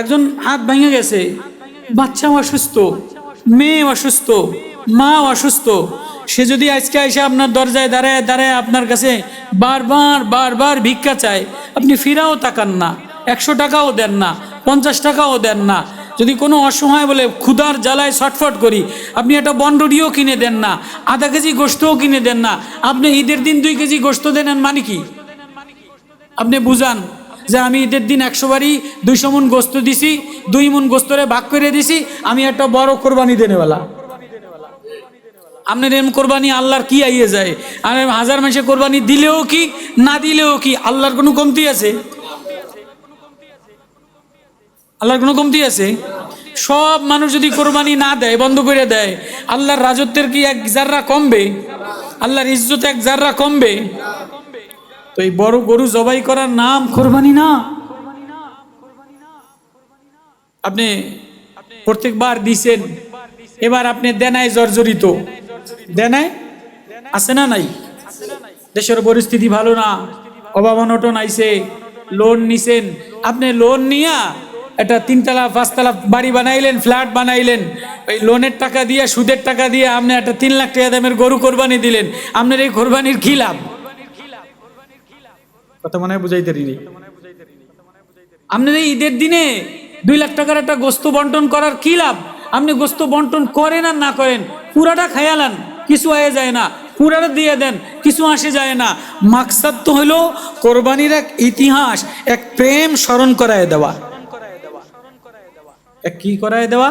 একজন হাত ভেঙে গেছে, বাচ্চা অসুস্থ, মেয়ে অসুস্থ, মা অসুস্থ, সে যদি আজকে এসে আপনার দরজায় দাঁড়ায় দাঁড়ায় আপনার কাছে বারবার বারবার ভিক্ষা চায়, আপনি ফিরাও তাকান না, 100 টাকাও দেন না, 50 টাকাও দেন না। যদি কোনো অসহায় বলে ক্ষুধার জ্বালায় ছটফট করি, আপনি একটা বনরুটিও কিনে দেন না, আধা কেজি গোস্তও কিনে দেন না, আপনি ঈদের দিন 2 কেজি গোস্ত দেন, মানে কি? আপনি বুঝান যে আমি ঈদের দিন 100 বারই 200 মণ গোস্ত দিছি, 2 মণ গোস্তরে ভাগ করে দিছি, আমি একটা বড় কোরবানি দেনেওয়ালা। আপনার এরম কোরবানি আল্লাহর কি আইয়ে যায়? আর 1000 মাসে কোরবানি দিলেও কি না দিলেও কি, আল্লাহর কোনো কমতি আছে? আল্লাহর কোনো কমতি আছে? সব মানুষ যদি কোরবানি না দেয়, বন্ধ করে দেয়, আল্লাহর রাজত্বের কি এক জাররা কমবে? আল্লাহর ইজ্জত এক জাররা কমবে? তো এই বড় গরু জবাই করার নাম কোরবানি না। আপনি প্রত্যেকবার দিছেন, এবার আপনি দেনায় জর্জরিত, দেনায় আছে না নাই? দেশের পরিস্থিতি ভালো না, অভাব অনটন আইছে, লোন নিছেন, আপনি লোন নিয়া একটা 3 তলা 5 তলা বাড়ি বানাইলেন, ফ্ল্যাট বানাইলেন, ওই লোনের টাকা দিয়ে সুদের টাকা দিয়ে আপনি একটা 3 লাখ টাকা দামের গরু কোরবানি দিলেন, আপনার এই কোরবানির কি লাভ? কথা মনে হয় বুঝাইতে পারিনি। আপনার এই ঈদের দিনে 2 লাখ টাকার একটা গোস্ত বন্টন করার কি লাভ? আপনি গোস্ত বন্টন করেন আর না করেন, পুরাটা খায়ালান, কিছু আয়ে যায় না, পুরাটা দিয়ে দেন, কিছু আসে যায় না। মাকসাদ তো হলো কোরবানির এক ইতিহাস, এক প্রেম স্মরণ করায় দেওয়া। এক কি করায় দেওয়া?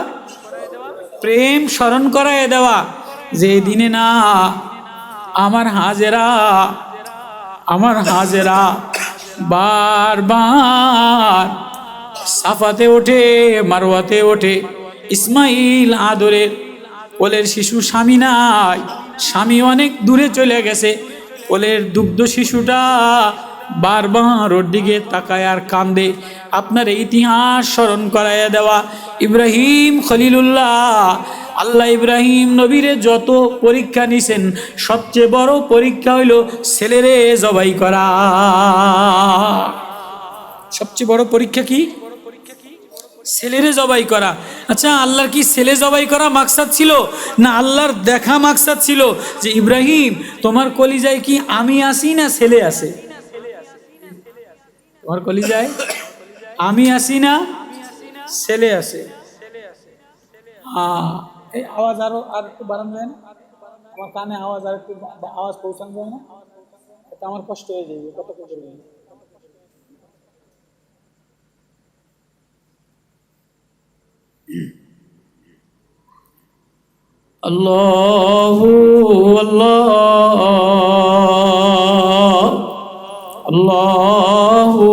প্রেম স্মরণ করায় দেওয়া, যে দিনে না আমার হাজেরা বারবার সাফাতে ওঠে, মারওয়াতে ওঠে, ইসমাইল আদরের কোলের শিশু, স্বামী নাই, স্বামী অনেক দূরে চলে গেছে, কোলের দুগ্ধ শিশুটা বারবার ওর দিকে তাকায় আর কান্দে। আপনার ইতিহাস স্মরণ করাইয়া দেওয়া। ইব্রাহিম খলিলুল্লাহ, আল্লাহ ইব্রাহিম নবীরে যত পরীক্ষা নিছেন, সবচেয়ে বড় পরীক্ষা হইল ছেলেরে জবাই করা। সবচেয়ে বড় পরীক্ষা কি? ছেলেরে জবাই করা। আচ্ছা, আল্লাহর কি ছেলে জবাই করা মাকসাদ ছিল, না আল্লাহর দেখা মাকসাদ ছিল যে ইব্রাহিম তোমার কলিজায় কি আমি আসি না ছেলে আছে? তোমার কলিজায় আমি আসি না ছেলে আছে? এই আওয়াজ আর একটু বাড়ানো যায় না? আমার কানে আওয়াজ আর একটু আওয়াজ পৌঁছানো যায় না? এটা আমার কষ্ট হয়ে যাবে, কত করবেন? আল্লাহু আল্লাহ, আল্লাহু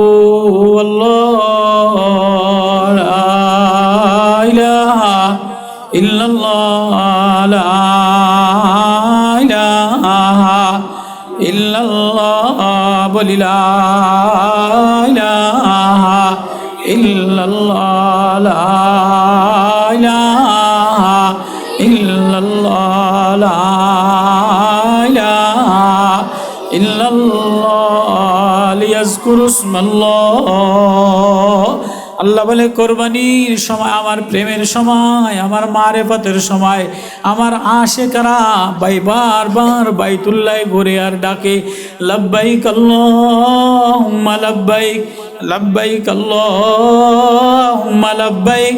আল্লাহ, লা ইলাহা ইল্লাল্লাহ, লা ইলাহা ইল্লাল্লাহ, বলি লা ইলাহা ইল্লাল্লাহ, লা ইলাহা ইল্লাল্লাহ, লা ইলাহা ইল্লাল্লাহ, লিয়াজকুরু ইসমাল্লাহ। আল্লাহ বলে কোরবানির সময়, আমার প্রেমের সময়, আমার মারেফতের সময়, আমার আশেকারা বারবার বাইতুল্লাহ ঘুরে আর ডাকে লব্বাইক আল্লাহুম্মা লব্বাইক, লব্বাইক আল্লাহুম্মা লব্বাইক।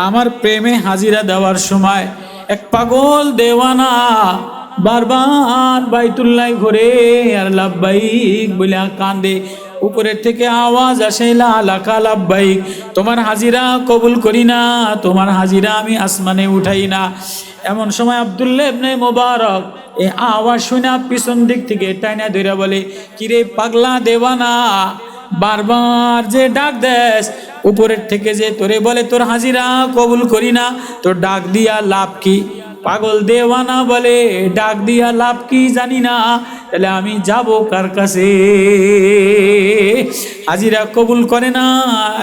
আমার প্রেমে হাজিরা দেওয়ার সময় এক পাগল দেওয়ানা বারবার বাইতুল্লাহ ঘুরে আর লব্বাইক বলে কান্দে। উপরের থেকে আওয়াজ আসে লা লাকা লব্বাইক, তোমার হাজিরা কবুল করি না, তোমার হাজিরা আমি আসমানে উঠাই না। এমন সময় আব্দুল্লাহ ইবনে মুবারক এই আওয়াজ শুনে পিছন দিক থেকে টাইনা ধরে বলে, কিরে পাগলা দেওয়ানা, বারবার যে ডাক দেস উপরের থেকে যে তোরে বলে তোর হাজিরা কবুল করি না, তোর ডাক দিয়া লাভ কি? পাগল দেওয়ানা বলে, ডাক দিয়া লাভ কি জানি না, তাহলে আমি যাব কার কাছে? হাজিরা কবুল করে না।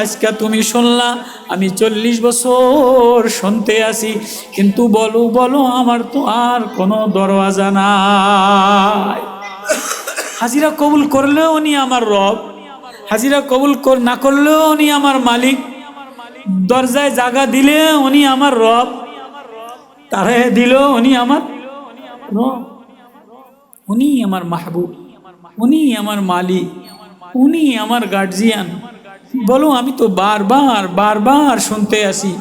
আজকে তুমি শুনলা, আমি 40 বছর শুনতে আসি, কিন্তু বলো বলো আমার তো আর কোনো দরওয়াজা নাই। হাজিরা কবুল করলেও উনি আমার রব, হাজিরা কবুল না করলেও উনি আমার মালিক। দরজায় জায়গা দিলে উনি আমার রব, তারে দিল উনি আমার রব, উনি আমার মাহবুব, উনি আমার মালিক, উনি আমার গার্জিয়ান। বলো, আমি তো বারবার বারবার শুনতে আসি,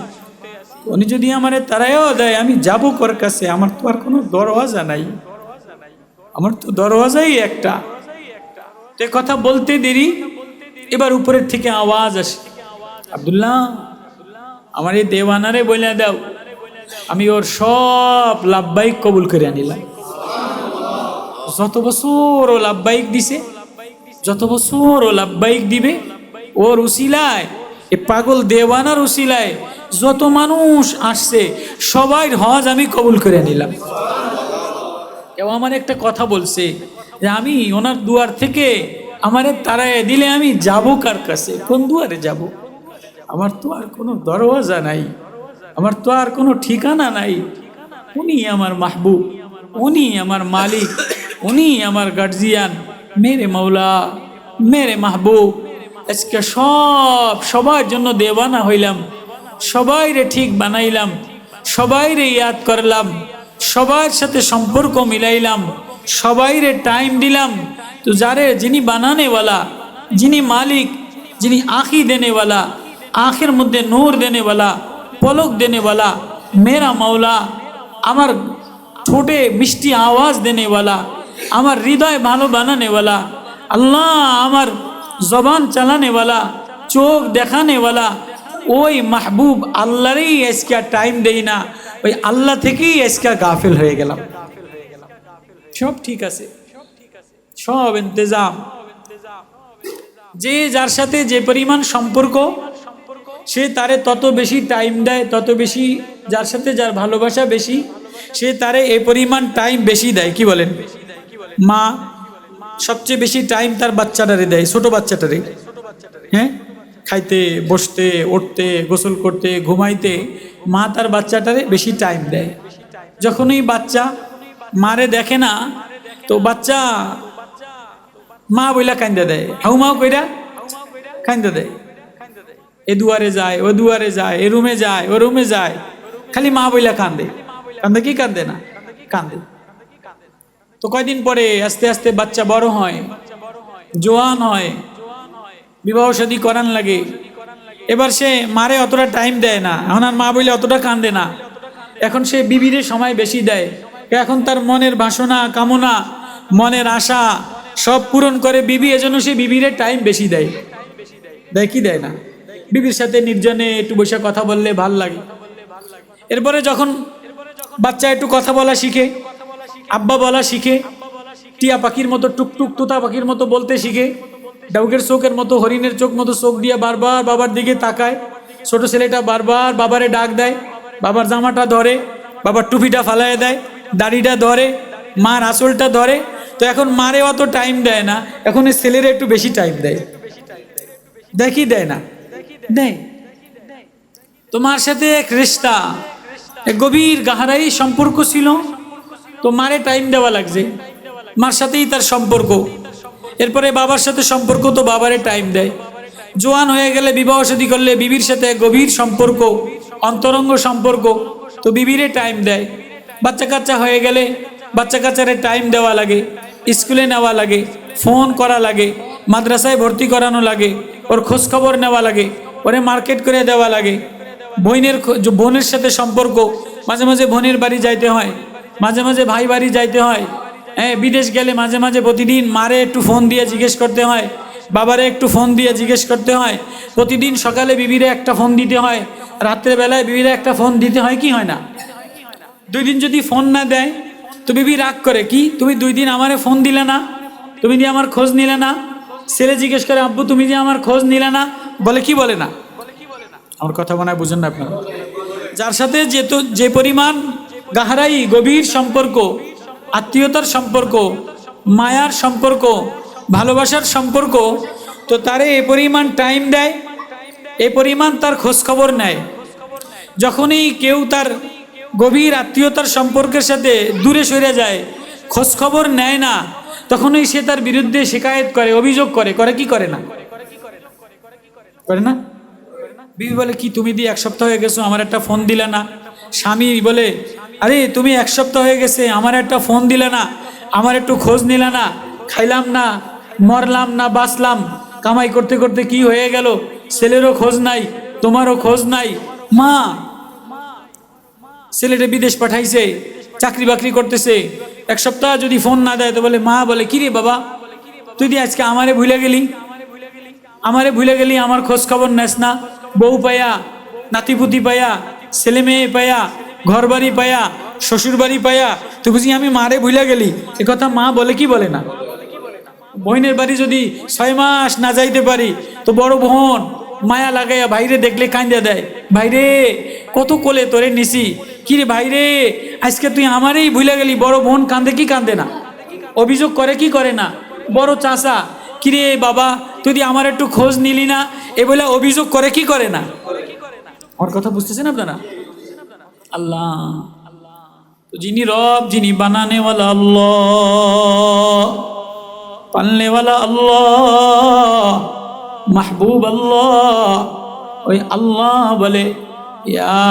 উনি যদি আমারে তারাইও দেয় আমি যাব কার কাছে? আমার তো আর কোনো দরওয়াজা নাই, আমার তো দরওয়াজাই একটা। তো কথা বলতে দেরি, এবার উপরের থেকে আওয়াজ আসে, আব্দুল্লাহ আমার এই দেওয়ানারে বলে দাও আমি ওর সব লাভবাহিক কবুল করে নিলাম। যত বছর ও লাভবাহিক দিছে, যত বছর ও লাভবাহিক দিবে, ওর উসিলায়, এ পাগল দেওয়ানার উসিলায় যত মানুষ আসছে সবাই হজ আমি কবুল করে নিলাম। কেউ আমার একটা কথা বলছে যে আমি ওনার দুয়ার থেকে আমারে তারায় দিলে আমি যাব কার কাছে? কোন দুয়ারে যাব? আমার তো আর কোনো দরওয়াজা নাই, আমার তো আর কোনো ঠিকানা নাই। উনি আমার মাহবুব, উনি আমার মালিক, উনি আমার গার্জিয়ান, মেরে মৌলা, মেরে মাহবুব। আজকে সবার জন্য দেওয়ানা হইলাম, সবাই রে ঠিক বানাইলাম, সবাই রে ইয়াদ করলাম, সবার সাথে সম্পর্ক মিলাইলাম, সবাই রে টাইম দিলাম। তো যারে যিনি বানানেওয়ালা, যিনি মালিক, যিনি আঁখি দেনেওয়ালা, आँखेर मध्य नूर देने वाला, पलक देने वाला, मेरा मौला, आमार छोटे मिष्टि आवाज देने वाला, आमार हृदय भालो बनाने वाला, अल्लाह आमार जबान चलाने वाला, चोख देखाने वाला, ओई महबूब अल्लाहरই इसका टाइम देई ना, ওই আল্লাহ থেকেই इसका গাফিল হয়ে গেলাম। সব ঠিক আছে, সব ইন্তজাম। যে যার সাথে যে পরিমাণ সম্পর্ক সে তারে তত বেশি টাইম দেয়, তত বেশি যার সাথে যার ভালোবাসা বেশি সে তারে এই পরিমাণ টাইম বেশি দেয়। কি বলেন? মা সবচেয়ে বেশি টাইম তার বাচ্চাটারে দেয়, ছোট বাচ্চাটারে। হ্যাঁ, খাইতে, বসতে, উঠতে, গোসল করতে, ঘুমাইতে মা তার বাচ্চাটারে বেশি টাইম দেয়। যখনই বাচ্চা মারে দেখে না তো বাচ্চা মা বইলা কান্দা দেয়, হাউমাউ কইরা কান্দা দেয়। এ দুয়ারে যায়, ও দুয়ারে যায়, এ রুমে যায়, ও রুমে যায়, খালি মা বইলা কান্দে। কান্দে কি কান্দে না? কান্দে। তো কয়দিন পরে আস্তে আস্তে বাচ্চা বড় হয়, জোয়ান হয়, বিবাহ শাদী করান লাগে। এবার সে মারে অতটা টাইম দেয় না, এখন আর মা বইলে অতটা কান্দে না, এখন সে বিবিরে সময় বেশি দেয়। এখন তার মনের বাসনা, কামনা, মনের আশা সব পূরণ করে বিবি, এজন্য সে বিবিরে টাইম বেশি দেয়। দেয় কি দেয় না? বিবির সাথে নির্জনে একটু বসে কথা বললে ভাল লাগে। এরপরে যখন বাচ্চা একটু কথা বলা শিখে, আব্বা বলা শিখে, টিয়া পাখির মতো টুকটুক তোতা পাখির মতো বলতে শিখে, ডাউকের চোখের মতো, হরিণের চোখ মতো চোখ দিয়ে বারবার বাবার দিকে তাকায়। ছোট ছেলেটা বারবার বাবারে ডাক দেয়, বাবার জামাটা ধরে, বাবার টুপিটা ফালায় দেয়, দাড়িটা ধরে, মার আঁচলটা ধরে। তো এখন মারে অত টাইম দেয় না, এখন এই ছেলেরা একটু বেশি টাইম দেয়। দেখি দেয় না? দেয়। তোমার সাথে এক রিশতা, এক গভীর গাহারাই সম্পর্ক ছিল, তো মারে টাইম দেওয়া লাগছে, মার সাথেই তার সম্পর্ক। এরপরে বাবার সাথে সম্পর্ক, তো বাবারে টাইম দেয়। জোয়ান হয়ে গেলে, বিবাহ শাদী করলে বিবির সাথে গভীর সম্পর্ক, অন্তরঙ্গ সম্পর্ক, তো বিবিরে টাইম দেয়। বাচ্চা কাচ্চা হয়ে গেলে বাচ্চা কাচ্চারে টাইম দেওয়া লাগে, স্কুলে নেওয়া লাগে, ফোন করা লাগে, মাদ্রাসায় ভর্তি করানো লাগে, ওর খোঁজ খবর নেওয়া লাগে, ওরে মার্কেট করে দেওয়া লাগে। বোনের সাথে সম্পর্ক, মাঝে মাঝে বোনের বাড়ি যাইতে হয়, মাঝে মাঝে ভাই বাড়ি যাইতে হয়। হ্যাঁ, বিদেশ গেলে মাঝে মাঝে প্রতিদিন মারে একটু ফোন দিয়ে জিজ্ঞেস করতে হয়, বাবারে একটু ফোন দিয়ে জিজ্ঞেস করতে হয়। প্রতিদিন সকালে বিবিরে একটা ফোন দিতে হয়, রাত্রেবেলায় বিবিরে একটা ফোন দিতে হয়। কি হয় না? 2 দিন যদি ফোন না দেয় তো বিবি রাগ করে, কি তুমি 2 দিন আমারে ফোন দিলে না, তুমি যে আমার খোঁজ নিলে না। ছেলে জিজ্ঞেস করে, আব্বু তুমি যে আমার খোঁজ নিলে না। বলে কি বলে না? আমার কথা মনে হয় বুঝেন না আপনারা। যার সাথে যে পরিমাণ গাহারাই গভীর সম্পর্ক, আত্মীয়তার সম্পর্ক, মায়ার সম্পর্ক, ভালোবাসার সম্পর্ক, তো তারে এ পরিমাণ টাইম দেয়, এ পরিমাণ তার খোঁজ খবর নেয়। যখনই কেউ তার গভীর আত্মীয়তার সম্পর্কের সাথে দূরে সরে যায়, খোঁজ খবর নেয় না, তখনই সে তার বিরুদ্ধে শিকায়েত করে, অভিযোগ করে। করে কি করে না? করে না? বিবি বলে, কি তুমি দিয়ে 1 সপ্তাহ হয়ে গেছো, আমার একটা ফোন দিলে না? স্বামী বলে, আরে তুমি 1 সপ্তাহ হয়ে গেছে, আমার একটা ফোন দিলে না, আমার একটু খোঁজ নিলে না, খাইলাম না, মরলাম না বাঁচলাম, কামাই করতে করতে কি হয়ে গেল, ছেলেরও খোঁজ নাই, তোমারও খোঁজ নাই। মা, ছেলেটা বিদেশ পাঠাইছে, চাকরি বাকরি করতেছে, 1 সপ্তাহ যদি ফোন না দেয় তো বলে, মা বলে, কি রে বাবা, তুই দিয়ে আজকে আমারে ভুলে গেলি, আমারে ভুলে গেলি, আমার খোঁজ খবর নেস না, বউ পায়া, নাতিপুতি পায়া, ছেলে মেয়ে পায়া, ঘর বাড়ি পায়া, শ্বশুর বাড়ি পায়া, তুই বুঝি আমি মারে ভুলে গেলি? এ কথা মা বলে কি বলে না? বোনের বাড়ি যদি 6 মাস না যাইতে পারি তো বড় বোন মায়া লাগাইয়া বাইরে দেখলে কান্দা দেয়, ভাইরে কত কোলে তোরে নিছি, কিরে ভাইরে আজকে তুই আমারই ভুলে গেলি। বড় বোন কান্দে কি কান্দে না? অভিযোগ করে কি করে না? বড় চাচা, কিরে বাবা তুই আমার একটু খোঁজ নিলি না, এ বলে অভিযোগ করে কি করে না? ওর কথা বুঝতেছেন আপনারা? আল্লাহ তো যিনি রব, যিনি বানানে ওয়ালা আল্লাহ, পালনে ওয়ালা আল্লাহ, মাহবুব আল্লাহ, ওই আল্লাহ বলে, ইয়া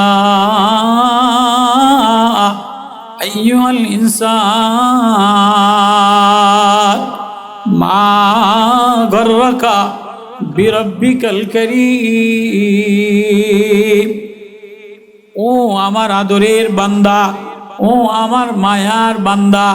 আইয়ুহাল ইনসান মা গর্রাকা বিরব্বিকাল কারীম। ও আমার আদরের বান্দা, ও আমার মায়ার বান্দা,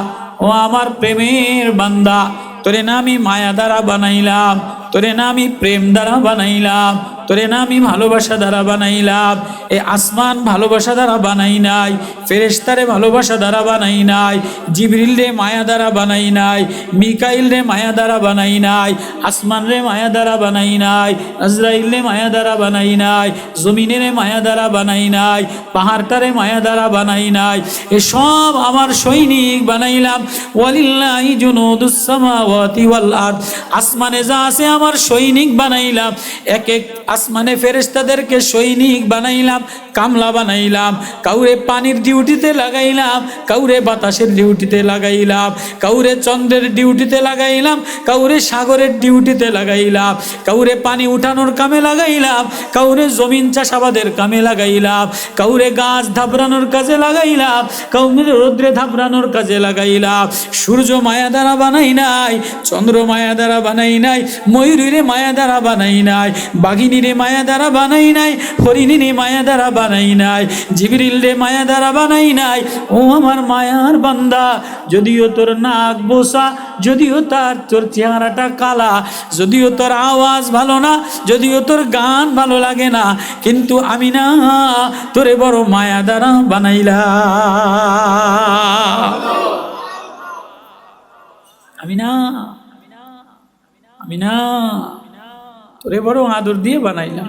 ও আমার প্রেমের বান্দা, তোরে না আমি মায়া দ্বারা বানাইলাম, তোরে না আমি প্রেম দ্বারা বানাইলাম, তোরে না আমি ভালোবাসা দ্বারা বানাইলাম। এই আসমান ভালোবাসা দ্বারা বানাই নাই, ফেরেশতারে ভালোবাসা দ্বারা বানাই নাই, জিবরিল রে মায়া দ্বারা বানাই নাই, মিকাইল রে মায়া দ্বারা বানাই নাই, আসমান রে মায়া দ্বারা বানাই নাই, আজরাইল রে মায়া দ্বারা বানাই নাই, জমিনের মায়া দ্বারা বানাই নাই, পাহাড়টারে মায়া দ্বারা বানাই নাই। এসব আমার সৈনিক বানাইলাম। ওয়ালিল্লাহি জুনুদুস সামাওয়াতি ওয়াল আরদ, আসমানে যা আছে আমার সৈনিক বানাইলাম। এক এক আসমানে ফেরেশতাদেরকে সৈনিক বানাইলাম, কামলা বানাইলাম। কাউরে পানির ডিউটিতে লাগাইলাম, কাউরে বাতাসের ডিউটিতে লাগাইলাম, কাউরে চন্দ্রের ডিউটিতে লাগাইলাম, কাউরে সাগরের ডিউটিতে লাগাইলাম, কাউরে পানি উঠানোর কামে লাগাইলাম, কাউরে জমিন চাষাবাদের কামে লাগাইলাম, কাউরে গাছ ধাবরানোর কাজে লাগাইলাম, কাউরে রৌদ্রে ধাবরানোর কাজে লাগাইলাম। সূর্য মায়া দ্বারা বানাই নাই, চন্দ্র মায়া দ্বারা বানাই নাই, ময়ূরীরে মায়া দ্বারা বানাই নাই, বাঘিনীরে মায়া দ্বারা বানাই নাই, হরিণীরে মায়া দ্বারা বানাই নাই, জিবরিল রে মায়া দ্বারা বানাই নাই। ও আমার মায়ার বান্দা, যদিও তোর নাক বোসা, যদিও তোর চেহারাটা কালা, যদিও তোর আওয়াজ ভালো না, যদিও তোর গান ভালো লাগে না, কিন্তু আমি না তোরে বড় মায়া দ্বারা বানাইলাম। আমি না তোরে বড় আদর দিয়ে বানাইলাম,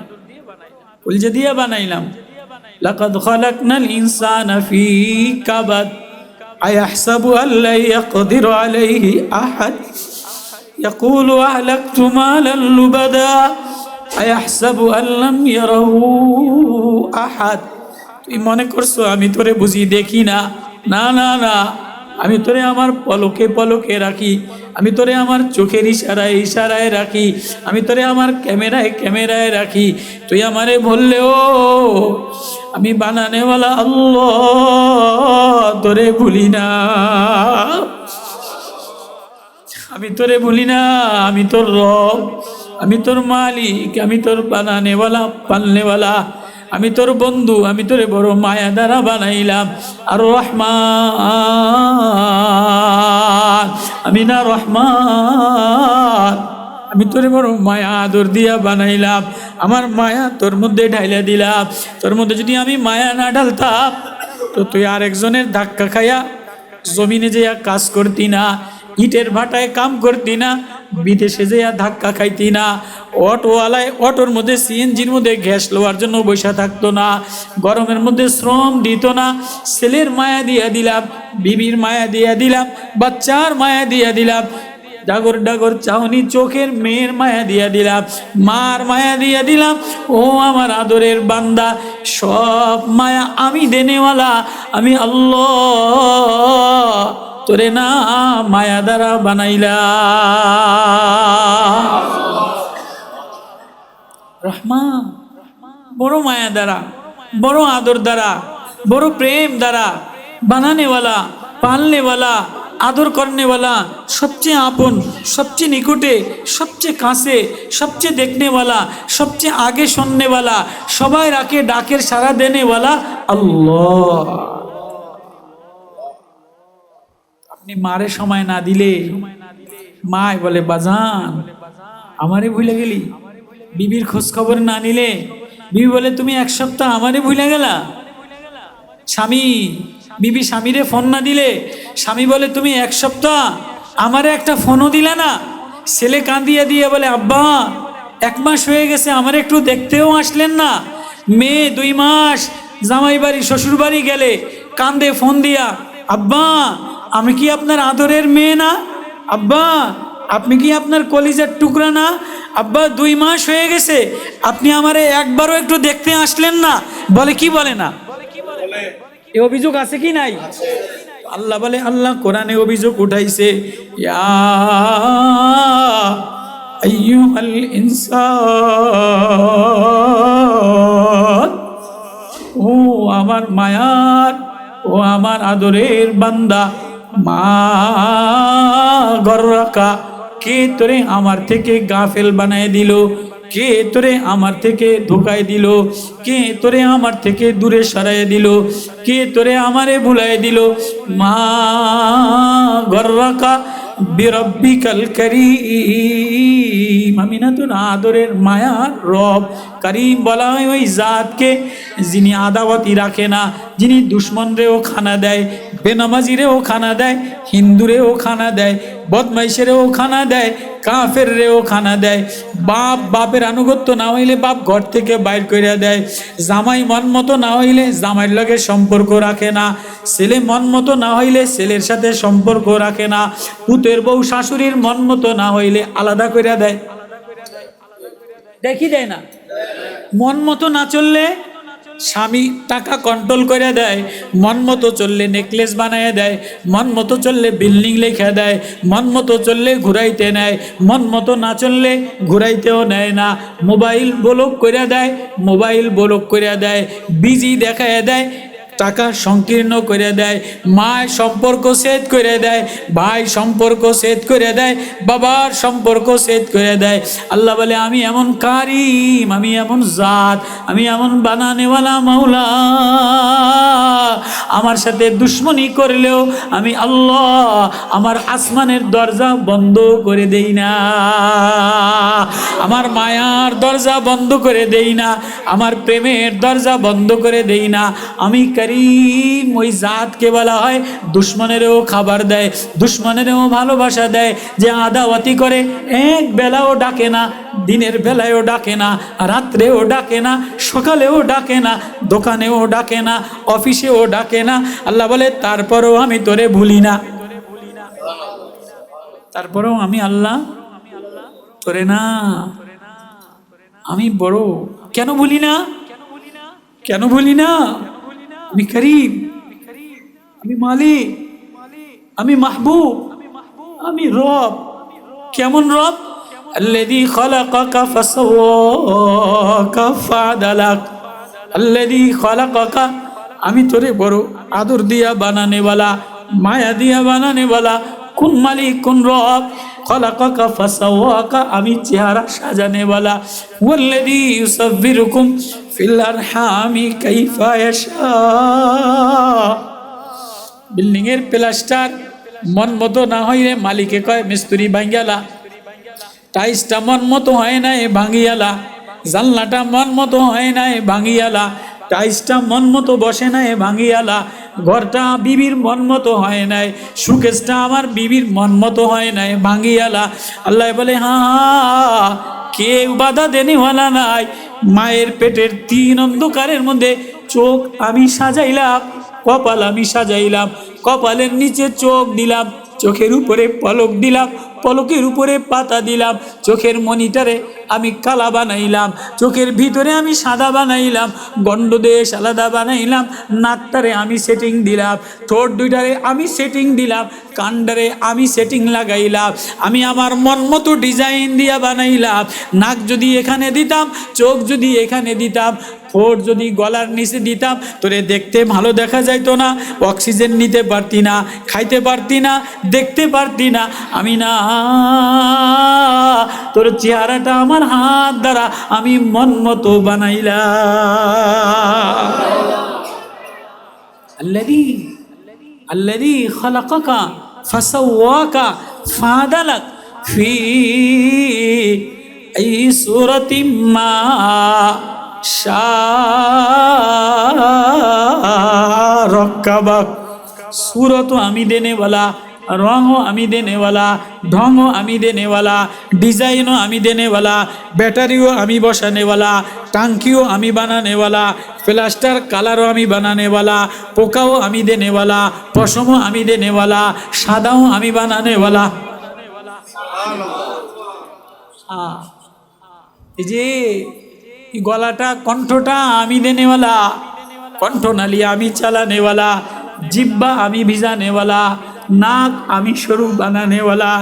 কলজা দিয়ে বানাইলাম। লাকাদ খালাকনাল ইনসানা ফি কাবাদ আয়াহসাবু আল্লা ইয়াকদিরু আলাইহি আহাদ ইয়াকুলু আহলাকতু মালান লুবাদা আয়াহসাবু আল্লাম ইয়ারাহু আহাদ। তুই মনে করছো আমি তোরে বুঝি দেখি না? না না না, আমি তোরে আমার পলকে পলকে রাখি, আমি তোরে আমার চোখের ইশারায় ইশারায় রাখি, আমি তোরে আমার ক্যামেরায় ক্যামেরায় রাখি। তুই আমারে বললেও আমি বানানেওয়ালা আল্লাহ তোরে ভুলি না, আমি তোরে ভুলি না। আমি তোর রব, আমি তোর মালিক, আমি তোর বানানেওয়ালা পালনেওয়ালা, আমি তোর বন্ধু, আমি তোরে বড় মায়া দ্বারা বানাইলাম। আর রহমান, আমি না রহমান, আমি তোরে বড় মায়া আদর দিয়া বানাইলাম। আমার মায়া তোর মধ্যে ঢাইলা দিলাম। তোর মধ্যে যদি আমি মায়া না ঢালতাম তো তুই আরেকজনের ধাক্কা খাইয়া জমিনে যেয়া কাজ করতি না, ইটের ভাটায় কাম করতি না, বিদেশে যেয়া ধাক্কা খাইতি না, অটোওয়ালায় অটোর মধ্যে সিএনজির মধ্যে গ্যাস লওয়ার জন্য বসে থাকতো না, গরমের মধ্যে শ্রম দিত না। ছেলের মায়া দিয়া দিলাম, বিবির মায়া দিয়া দিলাম, বাচ্চার মায়া দিয়া দিলাম, ডাগর ডাগর চাহনি চোখের মেয়ের মায়া দিয়া দিলাম, মার মায়া দিয়া দিলাম। ও আমার আদরের বান্দা, সব মায়া আমি দেনেওয়ালা, আমি আল্লাহ তোরে না মায়া দ্বারা বানাইলাম। রহমান বড় মায়া দ্বারা, বড় আদর দ্বারা, বড় প্রেম দ্বারা বানানেওয়ালা, পালনেওয়ালা, আদর করনেওয়ালা, সবচেয়ে আপন, সবচেয়ে নিকটে, সবচেয়ে কাছে, সবচেয়ে দেখনেওয়ালা, সবচেয়ে আগে শুননেওয়ালা, সবাই রাখে ডাকের সারা দেনেওয়ালা আল্লাহ। আপনি মারে সময় না দিলে মায় বলে বাজান আমারে ভুলে গেলি, বিবির খোঁজ খবর না নিলে বিবি বলে তুমি এক সপ্তাহ আমারে ভুলে গেলা। স্বামী, বিবি স্বামীরে ফোন না দিলে স্বামী বলে তুমি এক সপ্তাহ আমারে একটা ফোনও দিলে না। ছেলে কাঁদিয়ে দিয়ে বলে আব্বা 1 মাস হয়ে গেছে আমার একটু দেখতেও আসলেন না। মেয়ে 2 মাস জামাই বাড়ি শ্বশুর বাড়ি গেলে কান্দে ফোন দিয়া, আব্বা আমি কি আপনার আদরের মেয়ে না? আব্বা আপনি কি আপনার কলিজার টুকরা না? আব্বা 2 মাস হয়ে গেছে আপনি আমারে একবারও একটু দেখতে আসলেন না। বলে কি বলে না? এ অভিযোগ আছে কি নাই? আল্লাহ বলে, আল্লাহ কোরআনে অভিযোগ উঠাইছে, ইয়া আইয়ুহাল ইনসান, ও আমার মায়ার, ও আমার আদরের বান্দা, মা গর্রাকা, কে তোরে আমার থেকে গাফেল বানায় দিল? কে তোরে আমার থেকে ধোকায় দিল? কে তোরে আমার থেকে দূরে সরাই দিল? কে তোরে আমারে ভুলাই দিল? মা গর্রাকা বিরব্বিকাল কারীম, আমি না তোর আদরের মায়ার রব। কারীম বলা হয় ওই জাতকে যিনি আদাওয়াতি রাখে না, যিনি দুশ্মনরেও খানা দেয়, বেনামাজিরেও খানা দেয়, হিন্দুরেও খানা দেয়, বদমাইশেরেও খানা দেয়, কাফেররেও খানা দেয়। বাপ বাপের আনুগত্য না হইলে বাপ ঘর থেকে বাইর কইরা দেয়। জামাই মন মতো না হইলে জামাইয়ের লগে সম্পর্ক রাখে না। ছেলে মন মতো না হইলে ছেলের সাথে সম্পর্ক রাখে না। পুতের বউ শাশুড়ির মন মতো না হইলে আলাদা কইরা দেয়। দেখি দেয় না? মন মতো না চললে স্বামী টাকা কন্ট্রোল করে দেয়, মন মতো চললে নেকলেস বানায় দেয়, মন মতো চললে বিল্ডিং লেখা দেয়, মন মতো চললে ঘুরাইতে নেয়, মন মতো না চললে ঘুরাইতেও নেয় না। মোবাইল ব্লক করে দেয়, মোবাইল ব্লক করে দেয়, বিজি দেখায় দেয়, টাকা সংকীর্ণ করে দেয়, মায়ের সম্পর্ক ছেদ করে দেয়, ভাই সম্পর্ক ছেদ করে দেয়, বাবার সম্পর্ক ছেদ করে দেয়। আল্লাহ বলে আমি এমন কারিম, আমি এমন জাত, আমি এমন বানানেওয়ালা মাওলা, আমার সাথে দুশ্মনী করলেও আমি আল্লাহ আমার আসমানের দরজা বন্ধ করে দেই না, আমার মায়ার দরজা বন্ধ করে দেই না, আমার প্রেমের দরজা বন্ধ করে দেই না। আমি করিম ওই জাতকে বলা হয় দুশ্মনেরও খাবার দেয়, দুশ্মনেরও ভালোবাসা দেয়। যে আদাওয়াতি করে এক বেলাও ডাকে না, দিনের বেলায়ও ডাকে না, রাত্রেও ডাকে না, সকালেও ডাকে না, দোকানেও ডাকে না, অফিসেও ডাকে না। আল্লাহ বলে তারপরেও আমি তোরে ভুলি না, তারপরেও আমি আল্লাহ তোরে না, আমি বড়। কেন ভুলি না? কেন ভুলি না? আমি করিম, আমি মালিক, আমি মাহবুব, আমি রব। কেমন রব? আল্লাযী খালাকাকা ফাসাওয়াকা ফাআদালাক, আল্লাযী খালাকাকা, আমি তোরে বড় আদর দিয়া বানানেওয়ালা, মায়া দিয়া বানানেওয়ালা। কোন মালিক, কোন রব? খালাকাকা ফাসাওয়াকা, আমি চেহারা সাজানেওয়ালা। ওয়াল্লাযী ইউসাব্বিরুকুম ফিল আরহামি কাইফা ইয়াশা, বিল্ডিং এর প্লাস্টার মন মতো না হইলে মালিকে কয় মিস্ত্রি ভাঙ্গিয়ালা, টাইসটা মন মতো হয় নাই ভাঙ্গিয়ালা, জানলাটা মন মতো হয় নাই ভাঙ্গিয়ালা, টাইসটা মন মতো বসে নাই ভাঙ্গিয়ালা, ঘরটা বিবির মন মতো হয় নাই, সুকেশটা আমার বিবির মন মতো হয় নাই ভাঙ্গিয়ালা। আল্লাহ বলে হ্যাঁ, কেউ বাধা দেনেওয়ালা নাই। মায়ের পেটের 3 অন্ধকারের মধ্যে চোখ আমি সাজাইলাম, কপাল আমি সাজাইলাম, কপালের নিচে চোখ দিলাম, চোখের উপরে পলক দিলাম, পলকের উপরে পাতা দিলাম, চোখের মনিটরে আমি কালা বানাইলাম, চোখের ভিতরে আমি সাদা বানাইলাম, গন্ডদেশ আলাদা বানাইলাম, নাকটারে আমি সেটিং দিলাম, ঠোঁট দুইটারে আমি সেটিং দিলাম, কান্ডারে আমি সেটিং লাগাইলাম, আমি আমার মন মতো ডিজাইন দিয়া বানাইলাম। নাক যদি এখানে দিতাম, চোখ যদি এখানে দিতাম, ঠোঁট যদি গলার নিচে দিতাম, তোরে দেখতে ভালো দেখা যাইতো না, অক্সিজেন নিতে পারতি না, খাইতে পারতি না, দেখতে পারতি না। আমি না, তোর চেহারাটা আমার হাত দ্বারা আমি মন মতো বানাইলাম। الذي خلقك فسواك فعدلك في أي صورة ما شاء ركبك। सूरत আমি দেনেওয়ালা, রঙও আমি দেনেওয়ালা, ঢংও আমি দেনেওয়ালা, ডিজাইনও আমি দেনেওয়ালা, ব্যাটারিও আমি বসানেওয়ালা, টাঙ্কিও আমি বানানেওয়ালা, প্লাস্টার কালারও আমি বানানেওয়ালা, পোকাও আমি দেনেওয়ালা, পশমও আমি দেনেওয়ালা, সাদাও আমি বানানেওয়ালা। এই যে গলাটা, কণ্ঠটা আমি দেনেওয়ালা, কণ্ঠনালী আমি চালানেওয়ালা, জিব্বা আমি ভিজানেওয়ালা, নাক আমি সরু বানানেওয়ালা।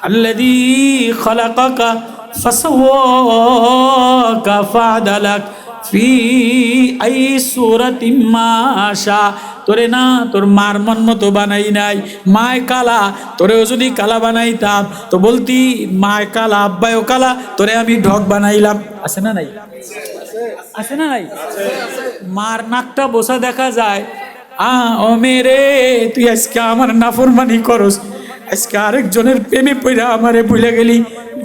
আল্লাযী খালাকাকা ফাসাওয়াকা ফাআদালাক ফি আই সূরাতিন মা শা। তোরে না তোর মার মন মতো বানাই নাই, মায় কালা, তোরেও যদি কালা বানাইতাম তো বলতি মায় কালা, আব্বায়ও কালা, তোরে আমি ঢক বানাইলাম। আছে না নাই? আছে না নাই? মার নাকটা বোসা দেখা যায়। ও মেরে, তুই আজকে আমার নাফরমানি করস, আজকে আরেকজনের প্রেমে পড়া আমারে ভুলে গেলি,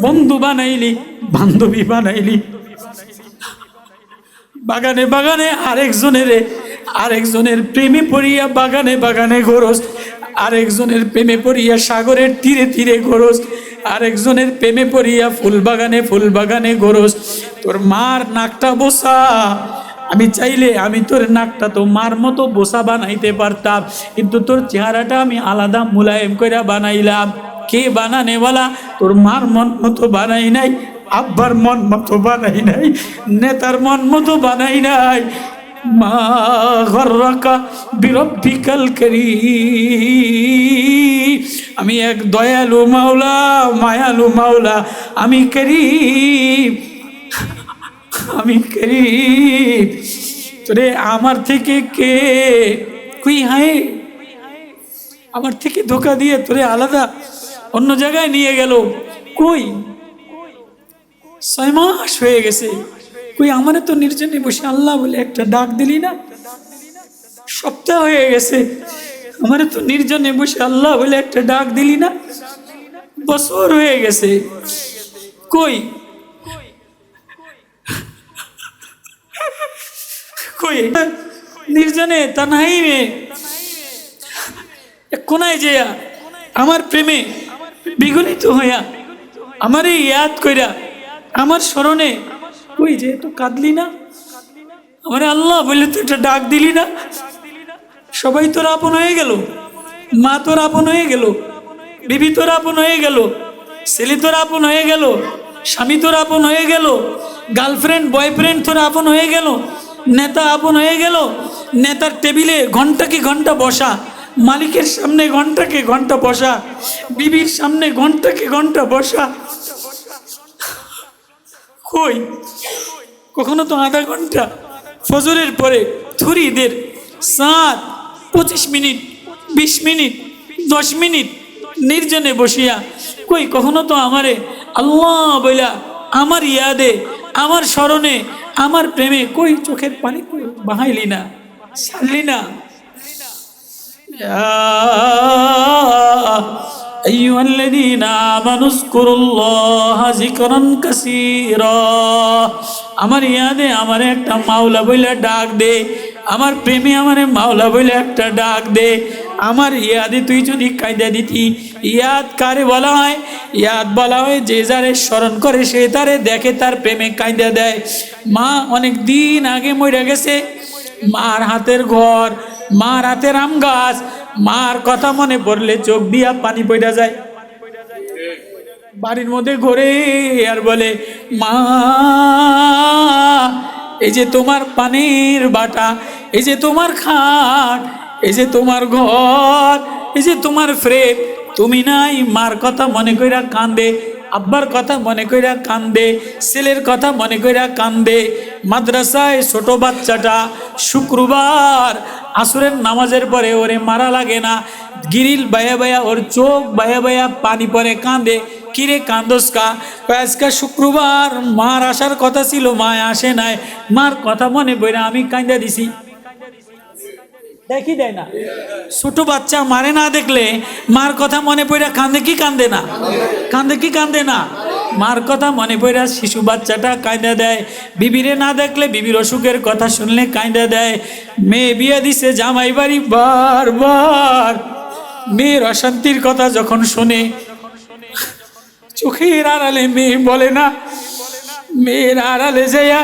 বন্ধু বানাইলি, বান্ধবী বানাইলি, বাগানে বাগানে আরেকজনের প্রেমে পড়িয়া বাগানে বাগানে ঘোরস, আরেকজনের প্রেমে পড়িয়া সাগরের তীরে তীরে ঘোরস, আরেকজনের প্রেমে পড়িয়া ফুল বাগানে ঘোরস। তোর মার নাকটা বোসা, আমি চাইলে আমি তোর নাকটা তো মার মতো বোসা বানাইতে পারতাম, কিন্তু তোর চেহারাটা আমি আলাদা মুলায়েম করে বানাইলাম। কে বানানেওয়ালা? তোর মার মন মতো বানাই নাই, আব্বার মন মতো বানাই নাই, নেতার মন মতো বানাই নাই। মা গর্রাকা বিরব্বিকাল কারীম, আমি এক দয়ালু মাওলা, মায়ালু মাওলা, আমি কারীম, আমি কারীম। তোরে আমার থেকে কে কই হায়, আমার থেকে ধোকা দিয়ে তোরে আলাদা অন্য জায়গায় নিয়ে গেল। কই 6 মাস হয়ে গেছে, কই আমারে তো নির্জনে বসে আল্লাহ বলে একটা ডাক দিলি না। সপ্তাহ হয়ে গেছে, আমারে তো নির্জনে বসে আল্লাহ বলে একটা ডাক দিলি না। বছর হয়ে গেছে, কই কই নির্জনে তানহাইমে কোনায় যেয়া আমার প্রেমে বিগলিত হইয়া আমারে ইয়াদ কইরা আমার স্মরণে, কই যে তো কাঁদলি না, আমারে আল্লাহ বলে তো একটা ডাক দিলি না। সবাই তোর আপন হয়ে গেল, মা তোর আপন হয়ে গেল, বিবি তোর আপন হয়ে গেল, ছেলে তোর আপন হয়ে গেল, স্বামী তোর আপন হয়ে গেল, গার্লফ্রেন্ড বয়ফ্রেন্ড তোর আপন হয়ে গেল, নেতা আপন হয়ে গেল, নেতার টেবিলে ঘন্টাকে ঘন্টা বসা, মালিকের সামনে ঘন্টাকে ঘন্টা বসা, বিবির সামনে ঘন্টাকে ঘন্টা বসা। কই কখনো তো আধা ঘন্টা, ফজরের পরে থুরিদের 7-25 মিনিট, 20 মিনিট, 10 মিনিট নির্জনে বসিয়া, কই কখনো তো আমারে আল্লাহ বইলা আমার ইয়াদে, আমার স্মরণে, আমার প্রেমে কই চোখের পানি বাহাইলি না, ছাড়লি না। আইয়ুহাল্লাযীনা আমানুযকুরুল্লাহা যিকরান কাসীরা। আমার ইয়াদে আমারে একটা মাওলা বইলা ডাক দে, আমার প্রেমে আমারে মাওলা বইলা একটা ডাক দে। আমার ইয়াদে তুই যদি কায়দা দিতি। ইয়াদ কারে বলা হয়? ইয়াদ বলা হয় যে যারে স্মরণ করে সে তারে দেখে, তার প্রেমে কায়দা দেয়। মা অনেক দিন আগে মরে গেছে, মার হাতের ঘর, মার হাতের আম গাছ, মার কথা মনে পড়লে চোখ দিয়া পানি পড়া যায়। বাড়ির মধ্যে ঘোরে আর বলে, মা এই যে তোমার পানির বাটা, এই যে তোমার খাট, এই যে তোমার ঘর, এই যে তোমার ফ্রেম, তুমি নাই। মার কথা মনে কইরা কান্দে, আব্বার কথা মনে কইরা কান্দে, ছেলের কথা মনে কইরা কান্দে। মাদ্রাসায় ছোট বাচ্চাটা শুক্রবার আসরের নামাজের পরে ওরে মারা লাগে না, গিরিল বায়া বায়া ওর চোখ বায়া বায়া পানি পরে কান্দে। কিরে কান্দোস কা? আজকে শুক্রবার মার আসার কথা ছিল, মা আসে নাই, মার কথা মনে পড়ে আমি কান্দা দিছি। দেখি দেয় না, ছোট বাচ্চা মারে না দেখলে মার কথা মনে পড়ে কান্দে কি কান্দে না? কান্দে কি কান্দে না? মার কথা মনে পড়ে শিশু বাচ্চাটা কাঁদা দেয়। বিবিরে না দেখলে বিবির অসুখের কথা শুনলে কাঁদা দেয়। মেয়ে বিয়ে দিছে জামাই বাড়ি, বারবার মেয়ের অশান্তির কথা যখন শোনে, চোখের আড়ালে মেয়ে বলে না, মেয়ের আড়ালে যাইয়া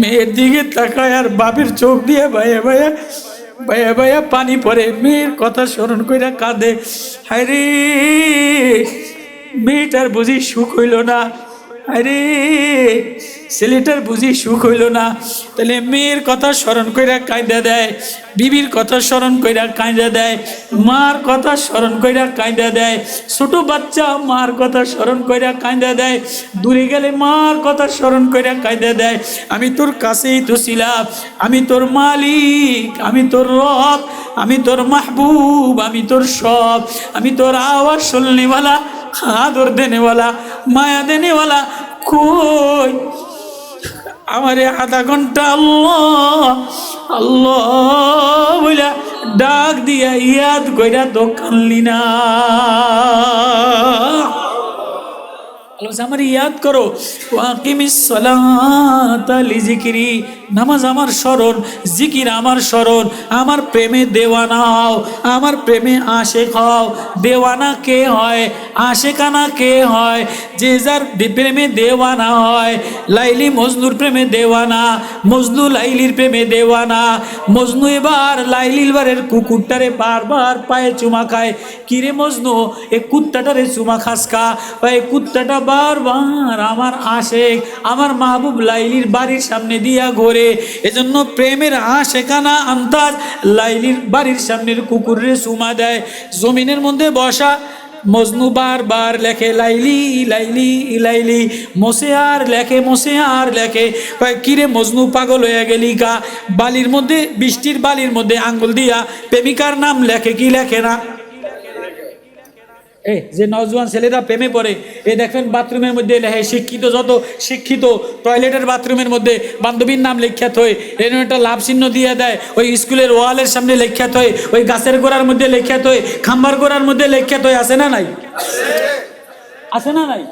মেয়ের দিকে তাকায় আর বাপের চোখ দিয়ে ভাইয়া ভাইয়া ভাইয়া ভাইয়া পানি পড়ে, মেয়ের কথা স্মরণ কইরা কাঁদে। হায়রে মেয়েটার বুঝি সুখ হইল না, আরে ছেলেটার বুঝি সুখ হইল না। তাহলে মেয়ের কথা স্মরণ কইরা কাঁদা দেয়, বিবির কথা স্মরণ কইরা কাঁদা দেয়, মার কথা স্মরণ কইরা কাঁদা দেয়। ছোট বাচ্চা মার কথা স্মরণ কইরা কাঁদা দেয়, দূরে গেলে মার কথা স্মরণ কইরা কাঁদা দেয়। আমি তোর কাছেই তো ছিলাম, আমি তোর মালিক, আমি তোর রব, আমি তোর মাহবুব, আমি তোর সব, আমি তোর আওয়াজ শুননেওয়ালা, আদর দেনেওয়ালা, মায়া দেনেওয়ালা। কই আমারে আধা ঘন্টা আল্লাহ আল্লাহ বইলা ডাক দিয়া ইয়াদ কইরা তো কানলি না। আমার ইয়াদ করো, ওয়াকিমিস সালাতা লিজিকরি, নামাজ আমার স্মরণ, জিকির আমার স্মরণ। আমার প্রেমে দেওয়ানা হও, আমার প্রেমে আশেক হও। দেওয়ানা কে হয়, আশেকানা কে হয়? যে যার প্রেমে দেওয়ানা হয়। লাইলি মজনুর প্রেমে দেওয়ানা, মজনু লাইলির প্রেমে দেওয়ানা। মজনু এবার লাইলির বারের কুকুরটারে বারবার পায়ে চুমা খায়। কিরে মজনু, এ কুত্তাটারে চুমা খাসকা? এই কুত্তাটা বারবার আমার আশেক, আমার মাহবুব লাইলির বাড়ির সামনে দিয়া ঘোরে। এজন্য প্রেমের আশেকানা আন্তাজ লাইলির বাড়ির সামনের কুকুরে চুমা দেয়। জমিনের মধ্যে বসা মজনু বারবার লেখে লাইলি লাইলি লাইলি, মোসে আর লেখে, মোসে আর লেখে। কিরে মজনু পাগল হয়ে গেলি গা? বালির মধ্যে, বৃষ্টির বালির মধ্যে আঙ্গুল দিয়া প্রেমিকার নাম লেখে কি লেখে না? যে নওজোয়ান ছেলেরা প্রেমে পড়ে, দেখেন বাথরুমের মধ্যে লেখে, শিক্ষিত যত শিক্ষিত টয়লেটের বাথরুমের মধ্যে বান্ধবীর নাম লেখ্যাত হয়ে এরকম একটা লাভ চিহ্ন দিয়ে দেয়। ওই স্কুলের ওয়ালের সামনে লেখ্যাত হয়ে, ওই গাছের গোড়ার মধ্যে লেখ্যাত হয়ে, খাম্বার গোড়ার মধ্যে লেখ্যাত হয়ে। আছে না নাই? আছে না নাই?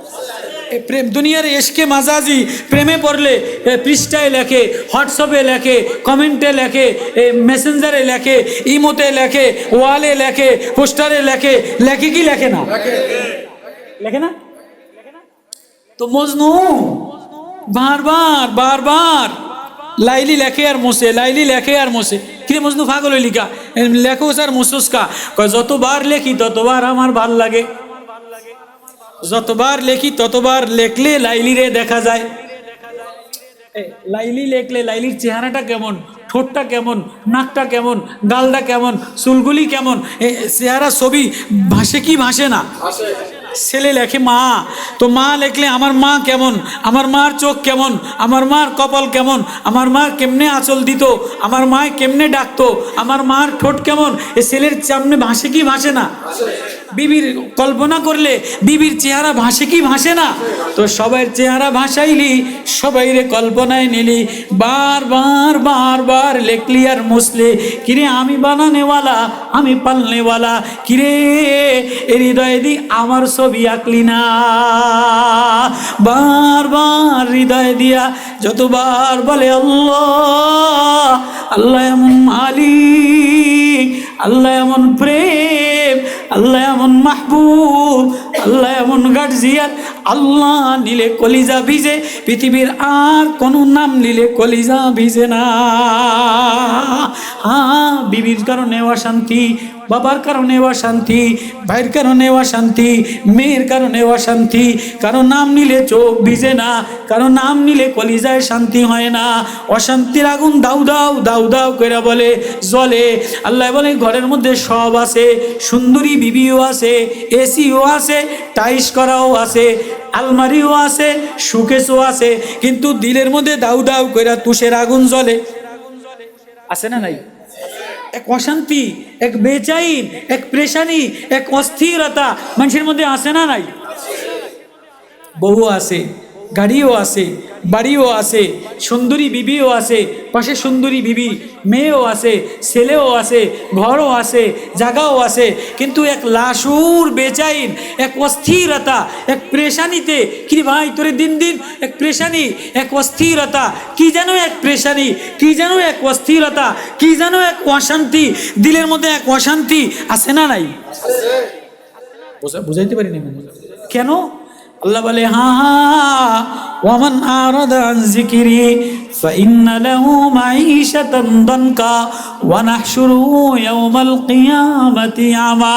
প্রেম দুনিয়ার এশকে মাজাজি, প্রেমে পড়লে পৃষ্ঠায় লেখে, হোয়াটসঅ্যাপে লেখে, কমেন্টে লেখে, মেসেঞ্জারে লেখে, ইমোতে লেখে, ওয়ালে লেখে, পোস্টারে লেখে। লেখে কি লেখে না? লেখে না? তো মজনু বারবার বারবার লাইলি লেখে আর মোসে, লাইলি লেখে আর মোসে। কি মজনু পাগল হইলি কা? লেখো আর মোসোস কা? যতবার লেখি ততবার আমার ভাল লাগে, যতবার লেখি ততবার লেখলে লাইলিরে দেখা যায়। লাইলি লেখলে লাইলির চেহারাটা কেমন, ঠোঁটটা কেমন, নাকটা কেমন, গালটা কেমন, চুলগুলি কেমন, চেহারা ছবি ভাসে কি ভাসে না? ছেলে লেখে মা, তো মা লেখলে আমার মা কেমন, আমার মার চোখ কেমন, আমার মার কপাল কেমন, আমার মা কেমনে আঁচল দিত, আমার মা কেমনে ডাকতো, আমার মার ঠোঁট কেমন, এ ছেলের সামনে ভাসে কি ভাসে না? বিবির কল্পনা করলে বিবির চেহারা ভাসে কি ভাসে না? তো সবার চেহারা ভাসাইলি, সবাইরে কল্পনায় নিলি, বারবার বারবার লেখলি আর মুসলে। কিরে আমি বানানেওয়ালা, আমি পালনেওয়ালা, কিরে এর হৃদয় দি আমার ছবি আঁকলি না? বারবার হৃদয় দিয়া যতবার বলে আল্লাহ, আল্লাহ এমন মালিক, আল্লাহ এমন প্রেম, আল্লাহ এমন মাহবুব, আল্লাহ এমন গার্জিয়ান, আল্লাহ নিলে কলিজা ভিজে, পৃথিবীর আর কোনো নাম নিলে কলিজা ভিজে না। বিবির কারণে অশান্তি, বাবার কারণে অশান্তি, ভাইয়ের কারণে অশান্তি, মেয়ের কারণে অশান্তি। কারো নাম নিলে চোখ ভিজে না, কারো নাম নিলে কলিজায় শান্তি হয় না। অশান্তির আগুন দাউ দাউ দাউ দাউ করে বলে জ্বলে। আল্লাহ বলে ঘরের মধ্যে সব আছে, সুন্দরী বিবিও আছে, এসিও আছে, টাইস করাও আছে, আলমারিও আছে, সুকেশও আছে, কিন্তু দিলের মধ্যে দাউ দাউ করে তুষের আগুন জ্বলে। আছে না নাই? এক অশান্তি, এক বেচাইন, এক প্রেশানি, এক অস্থিরতা মানুষের মধ্যে আছে না নাই? বউ আছে, গাড়িও আছে, বাড়িও আছে, সুন্দরী বিবিও আছে, পাশে সুন্দরী বিবি, মেয়েও আছে, ছেলেও আছে, ঘরও আছে, জায়গাও আছে, কিন্তু এক লাশুর বেচাইন, এক অস্থিরতা, এক প্রেশানিতে। কি ভাই তোরে দিন দিন এক প্রেশানি, এক অস্থিরতা, কি যেন এক প্রেশানি, কি যেন এক অস্থিরতা, কি যেন এক অশান্তি, দিলের মধ্যে এক অশান্তি আছে না নাই? বুঝাইতে পারিনি কেন? আল্লাহ বলে হা হা ওয়ামান আরাদা আন যিকরি ফাইন্না লাহু মাঈশাতান দানকা ওয়া নাহশুরুহু ইয়াওমাল কিয়ামাতি আমা।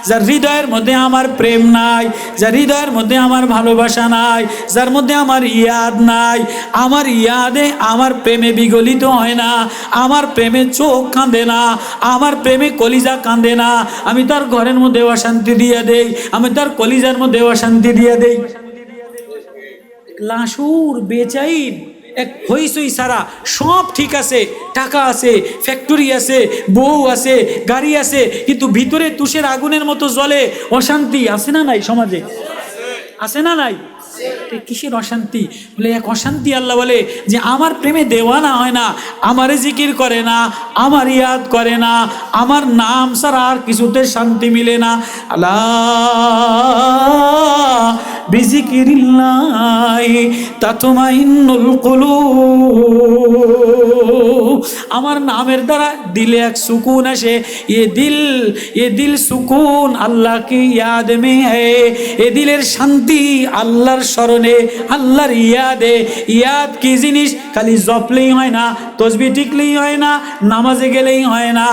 যার হৃদয়ের মধ্যে আমার প্রেম নাই, যার হৃদয়ের মধ্যে আমার ভালোবাসা নাই, যার মধ্যে আমার ইয়াদ নাই, আমার ইয়াদে আমার প্রেমে বিগলিত হয় না, আমার প্রেমে চোখ কাঁদে না, আমার প্রেমে কলিজা কাঁদে না, আমি তার ঘরের মধ্যে অশান্তি দিয়ে দেই, আমি তার কলিজার মধ্যে অশান্তি দিয়ে দেই। লাশুর বেচাইন, এক হইসই সারা, সব ঠিক আছে, টাকা আছে, ফ্যাক্টরি আছে, বউ আছে, গাড়ি আছে, কিন্তু ভিতরে তুষের আগুনের মতো জ্বলে। অশান্তি আছে না নাই সমাজে? আছে না নাই? কিসের অশান্তি? বলে এক অশান্তি। আল্লাহ বলে যে আমার প্রেমে দেওয়ানা হয় না, আমারে জিকির করে না, আমার ইয়াদ করে না, আমার নাম ছাড়া আর কিছুতে শান্তি মিলে না। আল্লাহ বিজিকিরিল্লাহি তাতমাইন্নুল কুলুব। আমার নামের দ্বারা দিলে এক সুকুন আসে। ये दिल सुकून अल्लाह की याद में है। ये दिलेर शांति আল্লাহর স্মরণে, আল্লাহর ইয়াদে। ইয়াদ কি জিনিস? খালি জপলেই হয় না, তসবি টিকলেই হয় না, নামাজে গেলেই হয় না।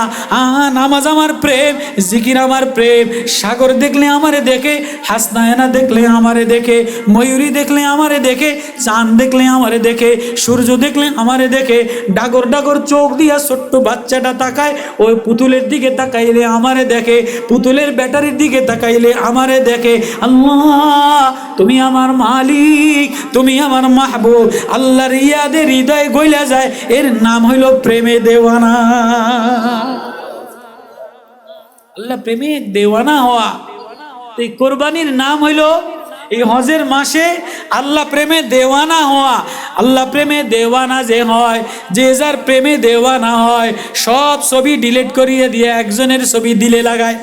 নামাজ আমার প্রেম, জিকির আমার প্রেম। সাগর দেখলে আমারে দেখে, হাসনায়না দেখলে আমারে দেখে, ময়ূরী দেখলে আমারে দেখে, চাঁদ দেখলে আমারে দেখে, সূর্য দেখলে আমারে দেখে। ডাগর ডাগর চোখ দিয়া ছোট্ট বাচ্চাটা তাকায়, ওই পুতুলের দিকে তাকাইলে আমারে দেখে, পুতুলের ব্যাটারির দিকে তাকাইলে আমারে দেখে। আল্লাহ তুমি আমার মালিক, তুমি আমার মাহবুব। আল্লাহর ইয়াদে হৃদয় গইলা যায়, এর নাম হইল প্রেমে দেওয়ানা। আল্লাহ প্রেমে দেওয়ানা হওয়া। এই কোরবানির নাম হইল, এই হজের মাসে আল্লাহ প্রেমে দেওয়ানা হওয়া। আল্লাহ প্রেমে দেওয়ানা যে হয়, যে যার প্রেমে দেওয়ানা হয়, সব ছবি ডিলিট করিয়ে দিয়ে একজনের ছবি দিলে লাগায়।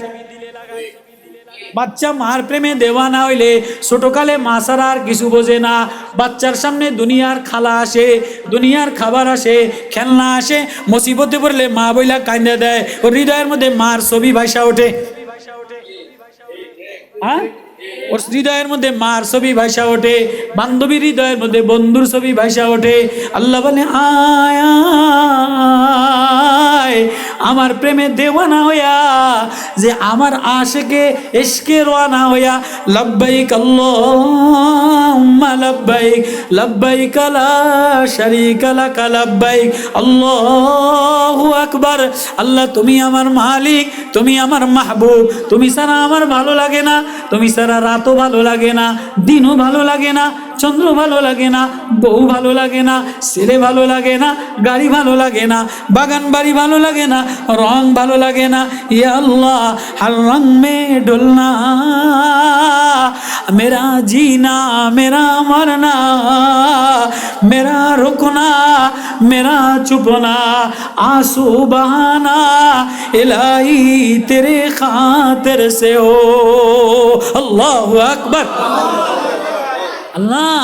বাচ্চা মার প্রেমে দেওয়ানা হইলে ছোটকালে মা ছাড়া আর কিছু বোঝে না। বাচ্চার সামনে দুনিয়ার খালা আসে, দুনিয়ার খাবার আসে, খেলনা আসে, মুসিবতে পড়লে মা বইলা কান্দে দেয়, ওর হৃদয়ের মধ্যে মার ছবি ভাইসা ওঠে। হ্যাঁ, ওর হৃদয়ের মধ্যে মার ছবি ভাইসা ওঠে, বান্ধবীর হৃদয়ের মধ্যে বন্ধুর ছবি ভাইসা ওঠে। আল্লাহ বলে আয় আয় আমার প্রেমে দেওয়ানা হইয়া, যে আমার আশিকে ইশকে রওনা হইয়া, লব্বাইক আল্লাহুম্মা লব্বাইক লব্বাইক লা শারীকা লাক লব্বাইক আল্লাহু আকবার। আল্লাহ তুমি আমার মালিক, তুমি আমার মাহবুব, তুমি ছাড়া আমার ভালো লাগে না, তুমি ছাড়া রাতও ভালো লাগে না, দিনও ভালো লাগে না, চন্দ্র ভালো লাগে না, বউ ভালো লাগে না, ছেলে ভালো লাগে না, গাড়ি ভালো লাগে না, বাগান বাড়ি ভালো লাগে না, রং ভালো লাগে না। ইয়া আল্লাহ হর রং মে ডুলনা, मेरा जीना मेरा मरना, मेरा रुकना मेरा चुपना, आंसू बहाना इलाही तेरे खातिर से हो। अल्लाहु अकबर। আল্লাহ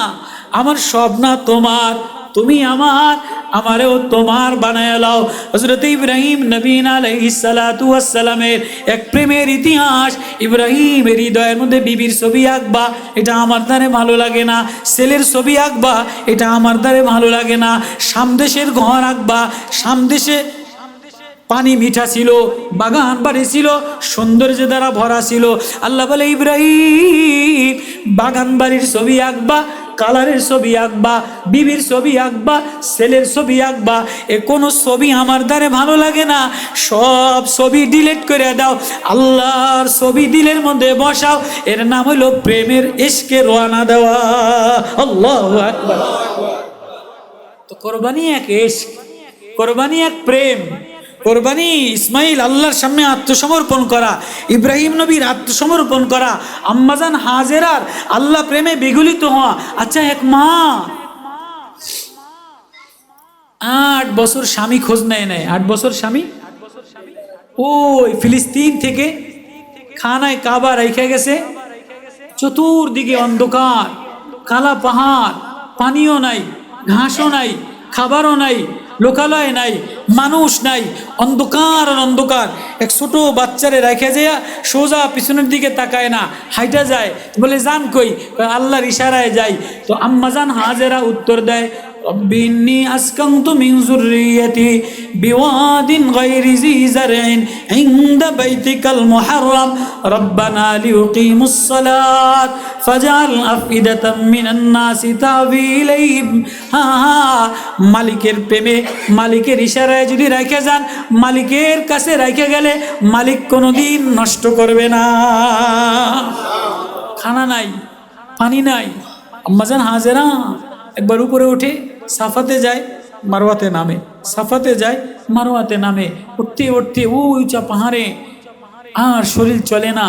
আমার সব না তোমার, তুমি আমার, আমারেও তোমার বানায় লাও। হযরত ইব্রাহিম নবী আলাইহিস সালাতু ওয়াস সালামের এক প্রেমের ইতিহাস। ইব্রাহিমের হৃদয়ের মধ্যে বিবির ছবি আঁকবা, এটা আমার দ্বারে ভালো লাগে না। ছেলের ছবি আঁকবা, এটা আমার দ্বারে ভালো লাগে না। সামদেশের ঘর আঁকবা, সামদেশে পানি মিঠা ছিল, বাগান বাড়ি ছিল, সৌন্দর্য দ্বারা ভরা ছিল। আল্লাহ বলে, ইব্রাহিম বাগান বাড়ির ছবি আঁকবা, কালারের ছবি আঁকবা, বিবির ছবি আঁকবা, ছেলের ছবি আঁকবা, এ কোনো ছবি আমার দ্বারে ভালো লাগে না, সব ছবি ডিলিট করে দাও, আল্লাহর ছবি দিলের মধ্যে বসাও। এর নাম হইল প্রেমের ইশকে রওনা দেওয়া। আল্লাহু আকবার। তো কোরবানি এক ইশক, কোরবানি এক প্রেম, কোরবানি ইসমাইল আল্লাহর সামনে আত্মসমর্পণ করা, ইব্রাহিম নবীর আত্মসমর্পণ করা, আম্মাজান হাজেরার আল্লাহ প্রেমে বিগলিত হওয়া। আচ্ছা, এক মা 8 বছর স্বামী খোঁজ নেয় নাই, 8 বছর স্বামী ওই ফিলিস্তিন থেকে খানায় কাবা রেখে গেছে, চতুর্দিকে অন্ধকার, কালা পাহাড়, পানিও নাই, ঘাসও নাই, খাবারও নাই, লোকালয় নাই, মানুষ নাই, অন্ধকার আর অন্ধকার। এক ছোট বাচ্চারে রেখে যায়, সোজা পিছনের দিকে তাকায় না, হাইটা যায়, বলে যান কই? আল্লাহর ইশারায় যাই। তো আম্মাজান হাজেরা উত্তর দেয়, রব্বি ইন্নী আসকানতু মিন যুররিয়্যাতি বিওয়াদিন গায়রি যী যারইন ইনদা বাইতিকাল মুহাররাম রব্বানা লিয়ুকিমুস সালাত ফাজআল আফইদাতাম মিনান নাসি তা'বি ইলাইহিম। মালিকের প্রেমে, মালিকের ইশারায় যদি রেখে যান, মালিকের কাছে রেখে গেলে মালিক কোনোদিন নষ্ট করবে না। খানা নাই, পানি নাই, আম্মাজান হাজেরা একবার উপরে উঠে সাফাতে যায়, মারওয়াতে নামে, সাফাতে যায়, মারওয়াতে নামে, উঠতে উঠতে উঁচা পাহাড়ে আর শরীর চলে না,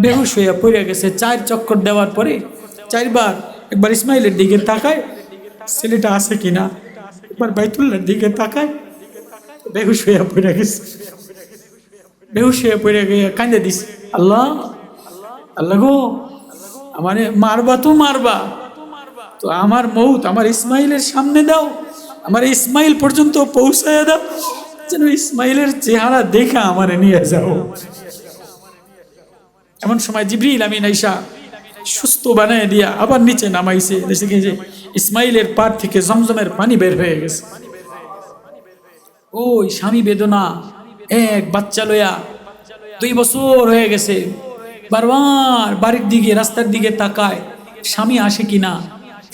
বেহুশ হয়ে পড়ে গেছে। 4 চক্কর দেওয়ার পরে 4 বার একবার ইসমাইলের দিকে তাকায়, ছেলেটা আছে কিনা, একবার বাইতুল্লাহর দিকে তাকায়, বেহুশ হয়ে পড়ে গেছে, বেহুশ হয়ে পড়ে গিয়ে কাঁদে দিস, আল্লাহ আল্লাহ গো, আমারে মারবা তো মারবা, তো আমার মৌত আমার ইসমাইলের সামনে দাও, আমার ইসমাইল পর্যন্ত পৌঁছায় দাও, যেন ইসমাইলের চেহারা দেখা আমারে নিয়ে যাও। এমন সময় জিবরিল আমিন আইসা সুস্থ বানায় দিয়া আবার নিচে নামাইছে, দেখে যে ইসমাইলের পার থেকে জমজমের পানি বের হয়ে গেছে। ওই স্বামী বেদনা, এক বাচ্চা লয়া 2 বছর হয়ে গেছে, বারবার বাড়ির দিকে, রাস্তার দিকে তাকায়, স্বামী আসে কিনা,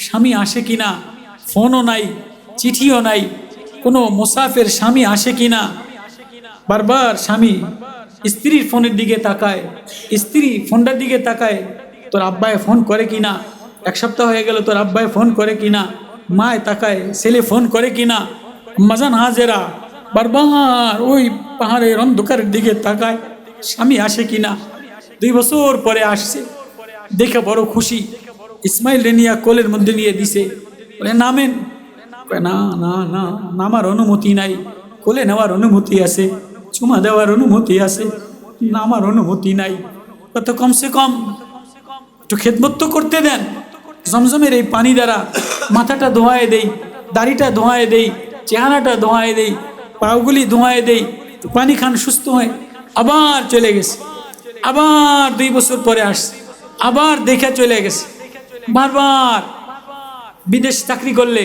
স্বামী আসে কিনা, ফোনও নাই, চিঠিও নাই, কোনো মুসাফির স্বামী আসে কিনা। বারবার স্বামী স্ত্রীর ফোনের দিকে তাকায়, স্ত্রী ফোনটার দিকে তাকায়, তোর আব্বায় ফোন করে কিনা, 1 সপ্তাহ হয়ে গেল, তোর আব্বায় ফোন করে কিনা, মায় তাকায়, ছেলে ফোন করে কিনা। আম্মাজান হাজেরা বারবার ওই পাহাড়ের অন্ধকারের দিকে তাকায়, স্বামী আসে কিনা। 2 বছর পরে আসছে, দেখে বড় খুশি, ইসমাইল রেনিয়া কোলের মধ্যে নিয়ে দিছে, বলে নামেন, না না না, নামার অনুমতি নাই, কোলে নেওয়ার অনুমতি আছে, চুমা দেওয়ার অনুমতি আছে, নামার অনুমতি নাই। কত কমসে কম একটু খেদমত তো করতে দেন। জমজমের এই পানি দ্বারা মাথাটা ধোয়ায় দেই, দাড়িটা ধোয়ায় দেই, চেহারাটা ধোয়ায় দেই, পাগুলি ধোয়ায় দেই, পানি খান, সুস্থ হয়। আবার চলে গেছে, আবার 2 বছর পরে আসছে, আবার দেখে চলে গেছে। বারবার বিদেশ চাকরি করলে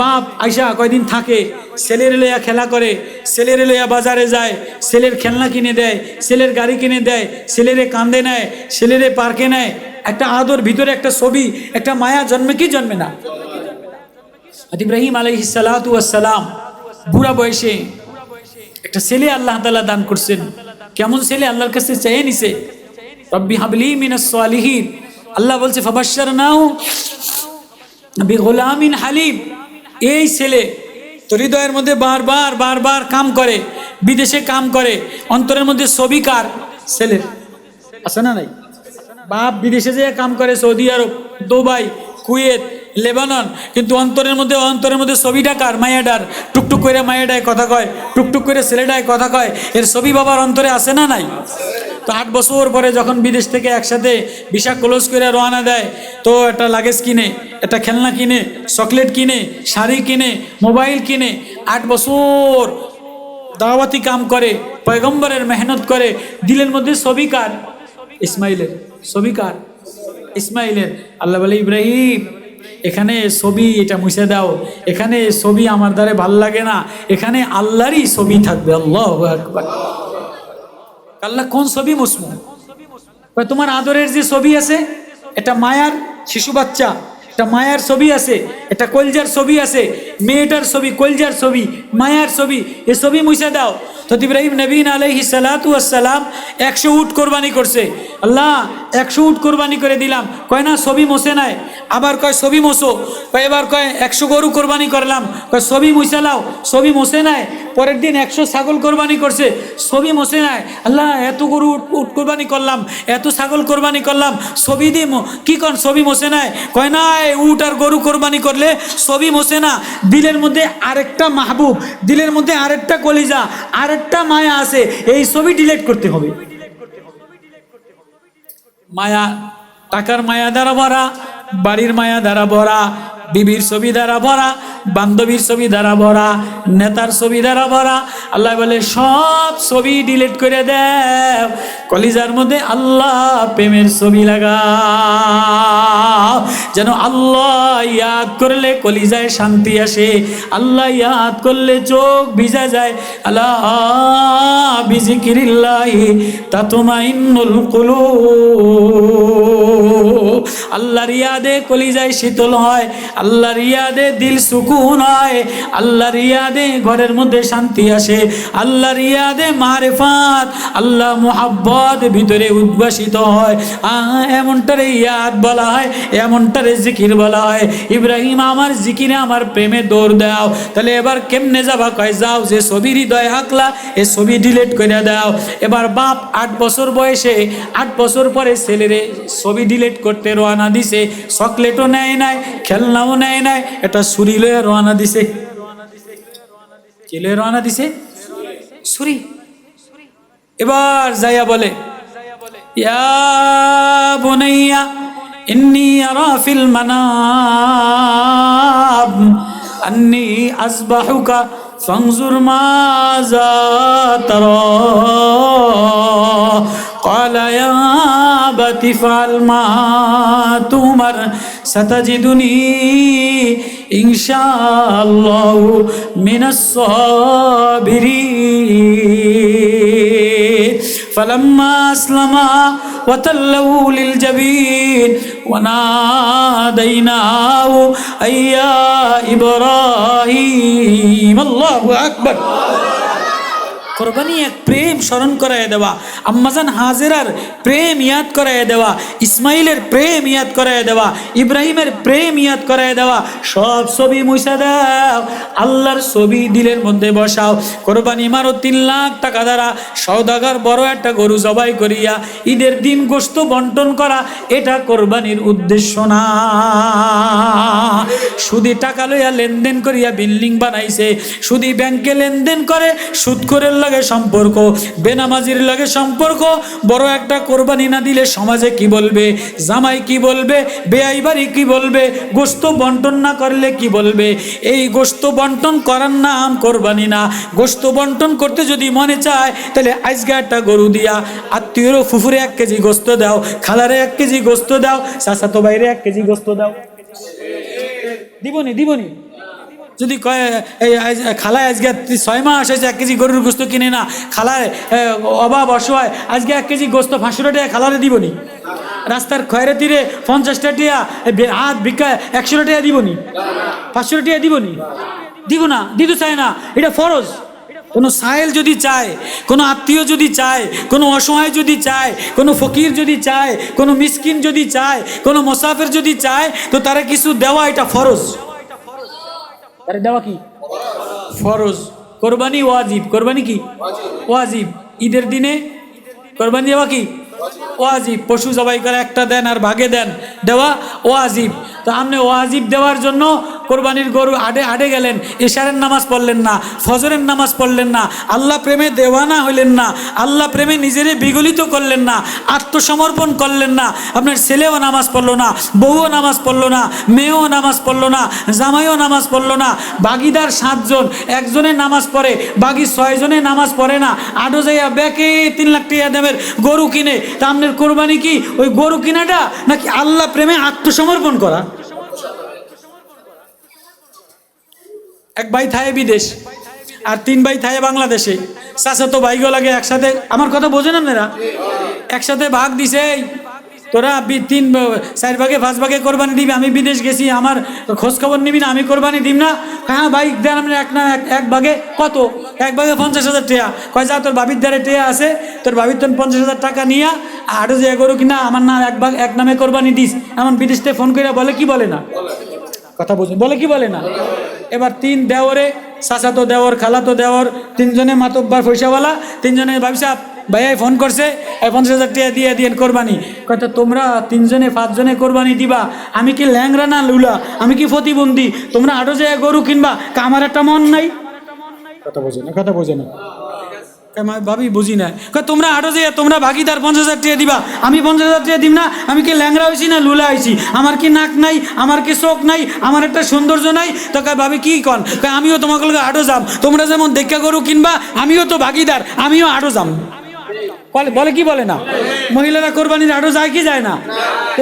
বাপ আইসা কয়দিন থাকে, ছেলের লইয়া খেলা করে, ছেলের লইয়া বাজারে যায়, ছেলের খেলনা কিনে দেয়, ছেলের গাড়ি কিনে দেয়, ছেলেরে কান্দে নেয়, ছেলেরে পার্কে নেয়, একটা আদর, ভিতরে একটা ছবি, একটা মায়া জন্মে কি জন্মে না। ইব্রাহিম আলাইহিস সালাতু ওয়াস সালাম বুড়া বয়সে একটা ছেলে আল্লাহ তাআলা দান করছেন। কেমন ছেলে? আল্লাহর কাছে চেয়ে নিছে, রব্বি হাবলি মিনাস সালিহিন। আল্লাহ বলছে ফাবাশশারনাহু বিগুলামিন হালিম। এই ছেলে তো হৃদয়ের মধ্যে বারবার বারবার কাম করে, বিদেশে কাম করে, অন্তরের মধ্যে ছবি কার? ছেলের। আছে না নাই? বাপ বিদেশে যেয়ে কাম করে, সৌদি আরব, দুবাই, কুয়েত, লেবানন, কিন্তু অন্তরের মধ্যে ছবিটা কার? মায়াডার। টুকটুক করে মায়াডায় কথা কয়, টুকটুক করে ছেলেটায় কথা কয়, এর ছবি বাবার অন্তরে আছে না নাই? তো 8 বছর পরে যখন বিদেশ থেকে একসাথে ভিসা ক্লোজ করে রওনা দেয়, তো একটা লাগেজ কিনে, একটা খেলনা কিনে, চকলেট কিনে, শাড়ি কিনে, মোবাইল কিনে, 8 বছর দাওয়াতি কাম করে, পয়গম্বরের মেহনত করে, দিলের মধ্যে ছবি কার? ইসমাইলের। ছবি কার? ইসমাইলের। আল্লাহ বলে ইব্রাহিম এখানে ছবি এটা মুছে দাও, এখানে ছবি আমার দ্বারে ভাল লাগে না, এখানে আল্লাহরই ছবি থাকবে। আল্লাহু আকবার। আল্লাহ কোন ছবি মুসমু? তোমার আদরের যে ছবি আছে, এটা মায়ার শিশু বাচ্চা, একটা মায়ার ছবি আছে, একটা কলজার ছবি আছে, মেয়েটার ছবি, কলজার ছবি, মায়ার ছবি, এই ছবি মুছে দাও। তো ইব্রাহিম নবী আলাইহিস সালাতু ওয়াস সালাম 100 উট কোরবানি করছে। আল্লাহ 100 উট কোরবানি করে দিলাম। কয় না ছবি মোছে নাই। আবার কয় ছবি মোছো। কয় এবার কয় 100 গরু কোরবানি করলাম। কয় ছবি মুছে লাও, ছবি মোছে নাই। পরের দিন 100 ছাগল কোরবানি করছে, ছবি মোছে নাই। আল্লাহ এত গরু উট কোরবানি করলাম, এত ছাগল কোরবানি করলাম, ছবি দিয়ে কি কন ছবি মোছে নাই। কয় না উট আর গরু কোরবানি করলে ছবি মোছে না। দিলের মধ্যে আরেকটা মাহবুব, দিলের মধ্যে আরেকটা কলিজা, আরেকটা মায়া আছে, এই ছবি ডিলিট করতে হবে। মায়া, টাকার মায়া দ্বারা ভরা, বাড়ির মায়া দ্বারা ভরা, বিবির ছবি দ্বারা ভরা, বান্ধবীর ছবি দ্বারা ভরা, নেতার ছবি দ্বারা ভরা। আল্লাহ বলে সব ছবি ডিলিট করে দেও, কলিজার মধ্যে আল্লাহ প্রেমের ছবি লাগাও। যেন আল্লাহ ইয়াদ করলে কলিজায় শান্তি আসে, আল্লাহ ইয়াদ করলে চোখ ভিজা যায়। আল্লাহ বিজিকিরিল্লাহি তাতমাইন্নুল কুলুব। আল্লাহর ইয়াদে কলিজায় শীতল হয়, আল্লাহর ইয়াদে দিল সুকুন হয়, আল্লাহর ইয়াদে ঘরের মধ্যে শান্তি আসে, আল্লাহর ইয়াদে মারিফাত, আল্লাহ মুহাব্বত ভিতরে উদ্ভাসিত হয়। এমনটারে ইয়াদ বলা হয়, এমনটারে জিকির বলা হয়। ইব্রাহিম আমার জিকিরে আমার প্রেমে দৌড় দাও। তাহলে এবার কেমনে যাবা? কয় যাও, যে ছবি হৃদয় আঁকলা এ ছবি ডিলিট করে দাও। এবার বাপ 8 বছর বয়সে, 8 বছর পরে ছেলেরে ছবি ডিলিট করতে রওনা দিছে। চকলেটও নেয় নাই, খেলনাও নেয় নাই, এটা ছুরি লয়ে রওনা দিছে। কি লয়ে রওনা দিছে? ছুরি। এবার যাইয়া বলে, ইয়া বুনাইয়া ইন্নী আরা ফিল মানাম আন্নী আযবাহুকা ফানজুর মাযা তারা। قال يا أبت افعل ما تؤمر ستجدني إن شاء الله من الصابرين فلما أسلما وتله للجبين وناديناه أي يا إبراهيم الله أكبر। কোরবানি এক প্রেম স্মরণ করায় দেওয়া, আম্মাজান হাজেরার প্রেম ইয়াদ করায় দেওয়া, ইসমাইলের প্রেম ইয়াদ করায় দেওয়া, ইব্রাহিমের প্রেম ইয়াদ করায় দেওয়া। সব ছবি মুছা দাও, আল্লাহর ছবি দিলের মধ্যে বসাও। কোরবানি মারো 3 লাখ টাকা দ্বারা। সওদাগর বড় একটা গরু জবাই করিয়া ঈদের দিন গোশত বন্টন করা, এটা কোরবানির উদ্দেশ্য না। সুদি টাকা লইয়া লেনদেন করিয়া বিল্ডিং বানাইছে, সুদি ব্যাংকে লেনদেন করে, সুদখোরের লাগে সম্পর্ক, বেনামাজির লাগে সম্পর্ক। বড় একটা কোরবানি না দিলে সমাজে কি বলবে, জামাই কি বলবে, বেয়াই বাড়ি কি বলবে, গোশত বন্টন না করলে কি বলবে। এই গোশত বন্টন করার নাম কোরবানি না। গোশত বন্টন করতে যদি মনে চায় তাহলে আজকে একটা গরু দিয়া আত্মীয়রও ফুফুরে 1 কেজি গোশত দাও, খালারে 1 কেজি গোশত দাও, চাচাতো বাইরে 1 কেজি গোশত দাও। দিবনি দিবনি। যদি কয় এই খালায় আজকে 6 মাস হয়েছে 1 কেজি গরুর গোশত কিনে না, খালায় অভাব অসহায়, আজকে 1 কেজি গোশত 500 টাকা খালারে দিবনি। রাস্তার খয়রে তীরে 50 টাকা হাত ভিক্ষা 100 টাকা দিবনি, 500 টাকা দিবনি? দিব না, দিতে চায় না, এটা ফরজ। কোনো সাহেল যদি চায়, কোনো আত্মীয় যদি চায়, কোনো অসহায় যদি চায়, কোনো ফকির যদি চায়, কোনো মিসকিন যদি চায়, কোনো মুসাফির যদি চায়, তো তারা কিছু দেওয়া এটা ফরজ। তারা দেওয়া কি ফরজ? কোরবানি ওয়াজিব। কোরবানি কি ওয়াজিব। ঈদের দিনে কোরবানি দেওয়া কি ওয়াজিব। পশু জবাই করে একটা দেন আর ভাগে দেন, দেওয়া ওয়াজিব। তো আপনি ওয়াজিব দেওয়ার জন্য কোরবানির গরু আডে গেলেন, ইশারের নামাজ পড়লেন না, ফজরের নামাজ পড়লেন না, আল্লাহ প্রেমে দেওয়ানা হইলেন না, আল্লাহ প্রেমে নিজেরে বিগলিত করলেন না, আত্মসমর্পণ করলেন না। আপনার ছেলেও নামাজ পড়লো না, বউও নামাজ পড়লো না, মেয়েও নামাজ পড়লো না, জামাইও নামাজ পড়লো না। বাগিদার 7 জন, একজনে নামাজ পড়ে, বাকি 6 জনে নামাজ পড়ে না। আডো যাইয়া ব্যাকে 3 লাখ টাকা দামের গরু কিনে। তা আপনার কোরবানি কি ওই গরু কিনাটা নাকি আল্লাহ প্রেমে আত্মসমর্পণ করা? এক ভাই থাকে বিদেশ আর 3 ভাই থাকে বাংলাদেশে। চাচাতো ভাইগো লাগে একসাথে, আমার কথা বোঝেন আপনারা, একসাথে ভাগ দিছে, তোরা 3-4 ভাগে 5 ভাগে কোরবানি দিবি, আমি বিদেশ গেছি, আমার খোঁজ খবর নিবি না, আমি কোরবানি দিব না। হ্যাঁ ভাই দেন আমরা এক ভাগে কত, এক ভাগে 50,000 টাকা। কয় যা তোর ভাবির দ্বারে টাকা আছে, তোর ভাবির তোর 50,000 টাকা নিয়া আরো যে গরু কিনা আমার নাম এক নামে কোরবানি দিস। এমন বিদেশ থেকে ফোন করে বলে কি বলে না, কথা বোঝেন, বলে কি বলে না। এবার 3 দেওরে, চাচাতো দেওর, খালাতো দেওর, 3 জনে মাতব্বার পয়সাওয়ালা, 3 জনে ভাবসাব ভাইয়াই ফোন করছে, 50,000 টাকা দিয়ে দিয়েন কোরবানি। কয়টা তোমরা 3 জনে 5 জনে কোরবানি দিবা, আমি কি ল্যাংরা না লুলা, আমি কি প্রতিবন্ধী, তোমরা আরো যে গরু কিনবা, আমার একটা মন নাই, কথা বোঝে না, কথা বোঝে না, ভাবি বুঝি না। তোমরা আরো যে তোমরা ভাগিদার 50,000 টাকা দিবা, আমি 50,000 টাকা দিব না, আমি কি ল্যাংরা হয়েছি না লুলা হয়েছি, আমার কি নাক নাই, আমার কি চোখ নাই, আমার একটা সৌন্দর্য নাই, তো ভাবি কি কন, আমিও তোমাকে আরো যাম, তোমরা যেমন দেখা গরু কিনবা আমিও তো ভাগিদার, আমিও আরো যাম, বলে কি বলে না। মহিলারা কোরবানির আরো যায় কি যায় না,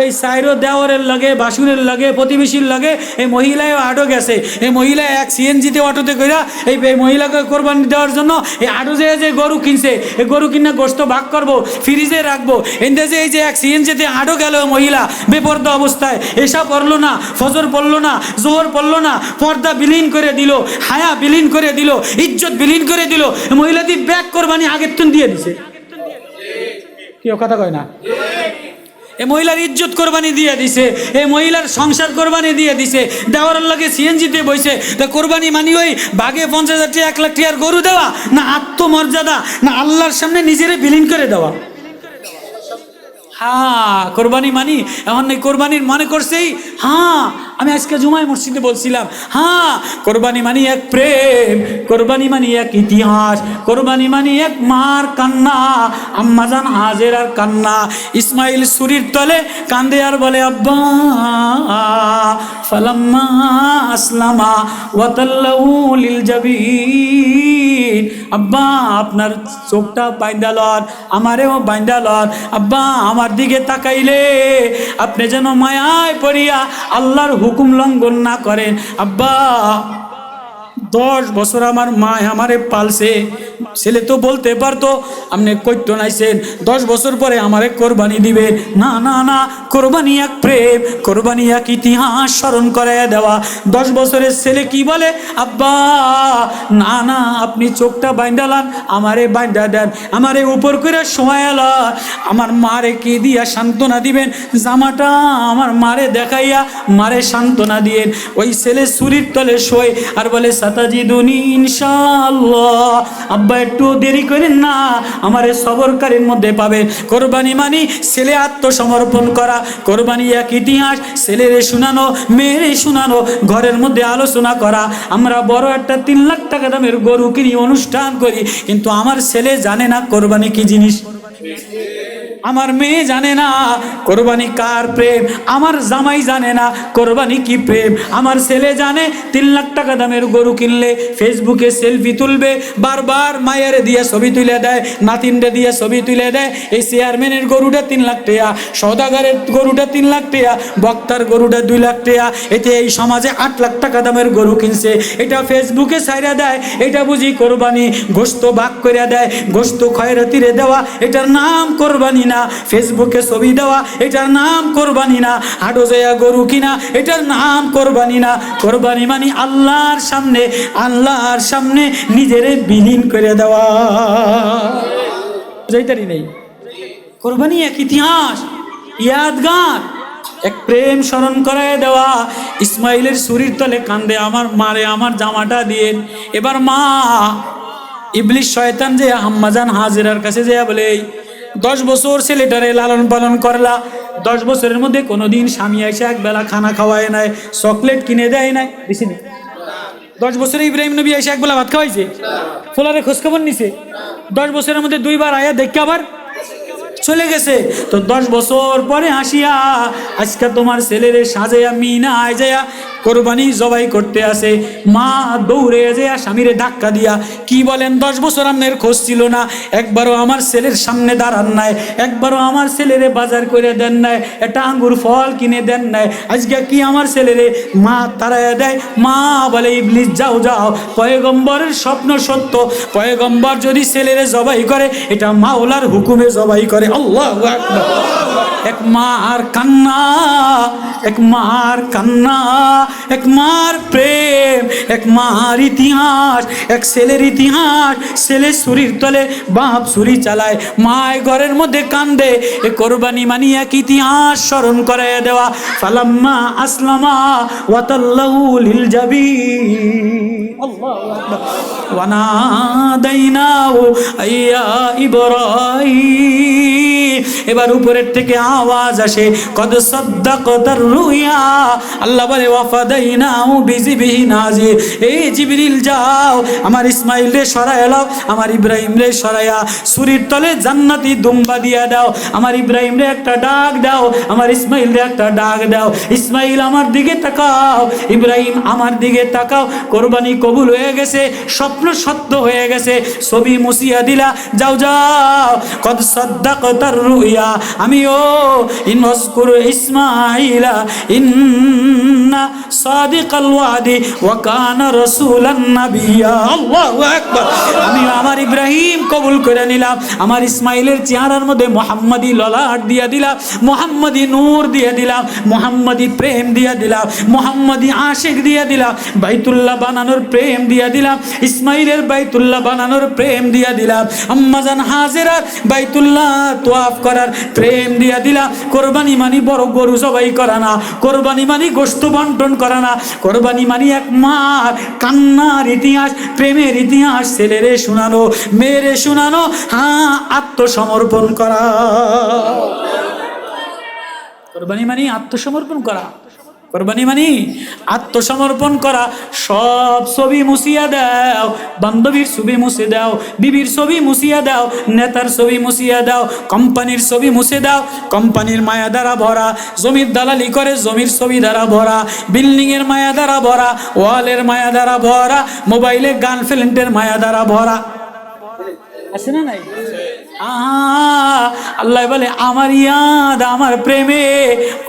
এই সাইরো দেওয়ারের লাগে, বাসুরের লাগে, প্রতিবেশীর লাগে, এই মহিলাও আরো গেছে, এই মহিলা এক সিএনজিতে অটোতে কইরা এই মহিলাকে কোরবানি দেওয়ার জন্য এই আরো যে গরু কিনছে, এই গরু কিনে গোস্ত ভাগ করবো, ফ্রিজে রাখবো, এতে যে এই যে এক সিএনজিতে আরো গেল মহিলা বেপর্দা অবস্থায়, এসা পড়লো না, ফজর পড়লো না, জোহর পড়লো না, পর্দা বিলীন করে দিল, হায়া বিলীন করে দিল, ইজ্জত বিলীন করে দিল, মহিলাটি ব্যাগ কোরবানি আগের তুন দিয়ে দিছে, কেউ কথা কয় না। এই মহিলার ইজ্জত কোরবানি দিয়ে দিছে, এই মহিলার সংসার কোরবানি দিয়ে দিছে, দেওয়ার লাগে সিএনজিতে বইছে। তা কোরবানি মানি ওই ভাগে 50,000 টাকা 1 লাখ টাকার গরু দেওয়া, না আত্মমর্যাদা, না আল্লাহর সামনে নিজেরে বিলীন করে দেওয়া। হ্যাঁ কোরবানি মানি এখন এই কোরবানির মনে করছেই, হ্যাঁ আমি আজকে জুমায় মসজিদে বলছিলাম, হ্যাঁ কোরবানি মানি এক প্রেম, কোরবানি মানি এক ইতিহাস, কোরবানি মানি এক মার কান্না, আম্মাজান হাজেরার কান্না, ইসমাইল সুরির তলে কান্দে আর বলে আব্বা ফালাম্মা আসলামা ওয়াতাল্লাহু লিল জাবিন, আব্বা আপনার চোখটা বাইন্দা লন, আমারেও বাইন্দা লন, আব্বা আমার দিকে তাকাইলে আপনি যেন মায়ায় পড়িয়া আল্লাহর হুকুম লঙ্ঘন না করেন। আব্বা 10 বছর আমার মা আমারে পালছে, ছেলে তো বলতে পারতো আপনি কইতো নাইছেন 10 বছর পরে আমারে কোরবানি দিবে, না না না, কোরবানি এক প্রেম, কোরবানি এক ইতিহাস স্মরণ করাইয়া দেওয়া। 10 বছরের ছেলে কি বলে, আব্বা না না আপনি চোখটা বাইন্দালান, আমারে বাইন্দা দেন, আমারে উপর করে শোয়ালান, আমার মারে কি দিয়া সান্ত্বনা দিবেন, জামাটা আমার মারে দেখাইয়া মারে সান্ত্বনা দিয়েন। ওই ছেলে ছুরির তলে শোয় আর বলে সাতাজিদুনি ইনশাআল্লাহ, আব্বা একটু দেরি করেন না, আমারে সবরকারীর মধ্যে পাবেন। কোরবানি মানি ছেলে আত্মসমর্পণ করা, কোরবানি এক ইতিহাস, ছেলেরে শোনানো, মেয়েরে শোনানো, ঘরের মধ্যে আলোচনা করা। আমরা বড় একটা 3 লাখ টাকা দামের গরু কিনি, অনুষ্ঠান করি, কিন্তু আমার ছেলে জানে না কোরবানি কি জিনিস, আমার মেয়ে জানে না কোরবানি কার প্রেম, আমার জামাই জানে না কোরবানি কি প্রেম। আমার ছেলে জানে 3 লাখ টাকা দামের গরু কিনলে ফেসবুকে সেলফি তুলবে, বারবার মায়ের দিয়ে ছবি তুলে দেয়, নাতিনরে দিয়ে ছবি তুলে দেয়, এই চেয়ারম্যানের গরুটা 3 লাখ টাকা, সওদাগারের গরুটা 3 লাখ টাকা, বক্তার গরুটা 2 লাখ টাকা, এতে এই সমাজে 8 লাখ টাকা দামের গরু কিনছে, এটা ফেসবুকে ছাইরা দেয়, এটা বুঝি কোরবানি। গোস্ত ভাগ করে দেয়, গোস্ত খয়রাতিরে দেওয়া, এটার নাম কোরবানি না। ফেসবুকে ছবি দেওয়া, এটার নাম কোরবানি না। হাটে যায়া গরু কিনা, এটার নাম কোরবানি না। কোরবানি মানে আল্লাহর সামনে, আল্লাহর সামনে নিজেরে বিলীন করে দেওয়া, যাইতারি নেই। কোরবানি এক ইতিহাস, ইয়াদগার, এক প্রেম স্মরণ করায় দেওয়া। ইসমাইলের ছুরির তলে কান্দে, আমার মারে আমার জামাটা দিয়ে। এবার মা ইবলিশ শয়তান যে আম্মাজান হাজেরার কাছে যে বলে 10 বছর ছেলেটারে লালন পালন করলা, 10 বছরের মধ্যে কোনোদিন স্বামী এসে একবেলা খানা খাওয়ায় নাই, চকলেট কিনে দেয় নাই, বেশিনি 10 বছরে ইব্রাহিম নবী এসে একবেলা ভাত খাওয়াইছে, ফোলারে খোঁজখবর নিছে, 10 বছরের মধ্যে 2 বার আয়া দেখে আবার চলে গেছে। তো 10 বছর পরে আসিয়া আজকে তোমার ছেলেরে সাজাইয়া মিনা আয় যায়া কোরবানি জবাই করতে আসে, মা দৌড়ে যে স্বামীরে ধাক্কা দিয়া কি বলেন, 10 বছর আপনার খোঁজ ছিল না, একবারও আমার ছেলের সামনে দাঁড়ান নাই, একবারও আমার ছেলেরে বাজার করে দেন নাই, একটা আঙ্গুর ফল কিনে দেন নাই, আজকে কি আমার ছেলেরে মা তাড়াইয়া দেয়। মা বলে ইবলিস যাও যাও, পয়গম্বরের স্বপ্ন সত্য, পয়গম্বর যদি ছেলেরে জবাই করে এটা মাওলার হুকুমে জবাই করে। আল্লাহু আকবার। এক মার কান্না, এক মার কান্না, এক মার প্রেম, এক মার ইতিহাস, এক ছেলের ইতিহাস। ছেলে ছুরির তলে, বাপ ছুরি চালায়, মায় ঘরের মধ্যে কান্দে। এ কোরবানি মানি এক ইতিহাস স্মরণ করাইয়া দেওয়া। ফালাম্মা আসলামা ওয়াতাল্লাহু লিল জাবিন, আল্লাহু আকবার, ওয়া নাদাইনাহু আইয়া ইব্রাহিম। এবার উপরের থেকে আওয়াজ আসে, কদ সাদ্দাকাতার রুয়া। আল্লাহ বলে ওয়াফাদাইনাহু বিযিবিহিন আযীম। এই জিবরিল যাও, আমার ইসমাইল রে সরায়া লাও, আমার ইব্রাহিম রে সরায়া ছুরির তলে জান্নাতি দুম্বা দিয়া দাও। আমার ইব্রাহিম রে একটা ডাক দাও, আমার ইসমাইল রে একটা ডাক দাও। ইসমাইল আমার দিকে তাকাও, ইব্রাহিম আমার দিকে তাকাও। কোরবানি কবুল হয়ে গেছে, স্বপ্ন সত্য হয়ে গেছে, ছবি মুছিয়া দিলা। যাও যাও, কদ সাদ্দাকাতার রুয়া। আমিও ইনজকুর ইসমাইলা ইন্না সাদিকাল ওয়াদি ওয়া কানা রাসূলান নাবিয়্যা। আল্লাহু আকবার। আমি আমার ইব্রাহিম কবুল করে নিলাম, আমার ইসমাইলের চেহারার মধ্যে মোহাম্মদী ললাট দিয়া দিলাম, মোহাম্মদী নূর দিয়ে দিলাম, মোহাম্মদী প্রেম দিয়া দিলাম, মোহাম্মদী আশিক দিয়া দিলাম, বাইতুল্লাহ বানানোর প্রেম দিয়া দিলাম, ইসমাইলের বাইতুল্লাহ বানানোর প্রেম দিয়া দিলাম, আম্মাজান হাজেরার বাইতুল্লাহ তোয়াফ করার প্রেম দিয়া দিলাম। কোরবানি মানি বড় গরু জবাই করা না, কোরবানি মানি গোশত বন্টন করা না, কোরবানি মানি এক মার কান্নার ইতিহাস, প্রেমের ইতিহাস ছেলেরে শোনানো, মেয়েরে শোনানো, হ্যাঁ আত্মসমর্পণ করা। কোরবানি মানি আত্মসমর্পণ করা, কোরবানি মানি আত্মসমর্পণ করা। সব ছবি মুছিয়া দাও, বান্ধবীর ছবি মুছে দাও, বিবির ছবি মুছিয়া দাও, নেতার ছবি মুছিয়া দাও, কোম্পানির ছবি মুছে দাও, কোম্পানির মায়া দ্বারা ভরা, জমির দালালি করে জমির ছবি দ্বারা ভরা, বিল্ডিংয়ের মায়া দ্বারা ভরা, ওয়ালের মায়া দ্বারা ভরা, মোবাইলে গার্লফ্রেন্ডের মায়া দ্বারা ভরা। আছে না নাই? আল্লাহ বলে আমার ইয়াদ, আমার প্রেমে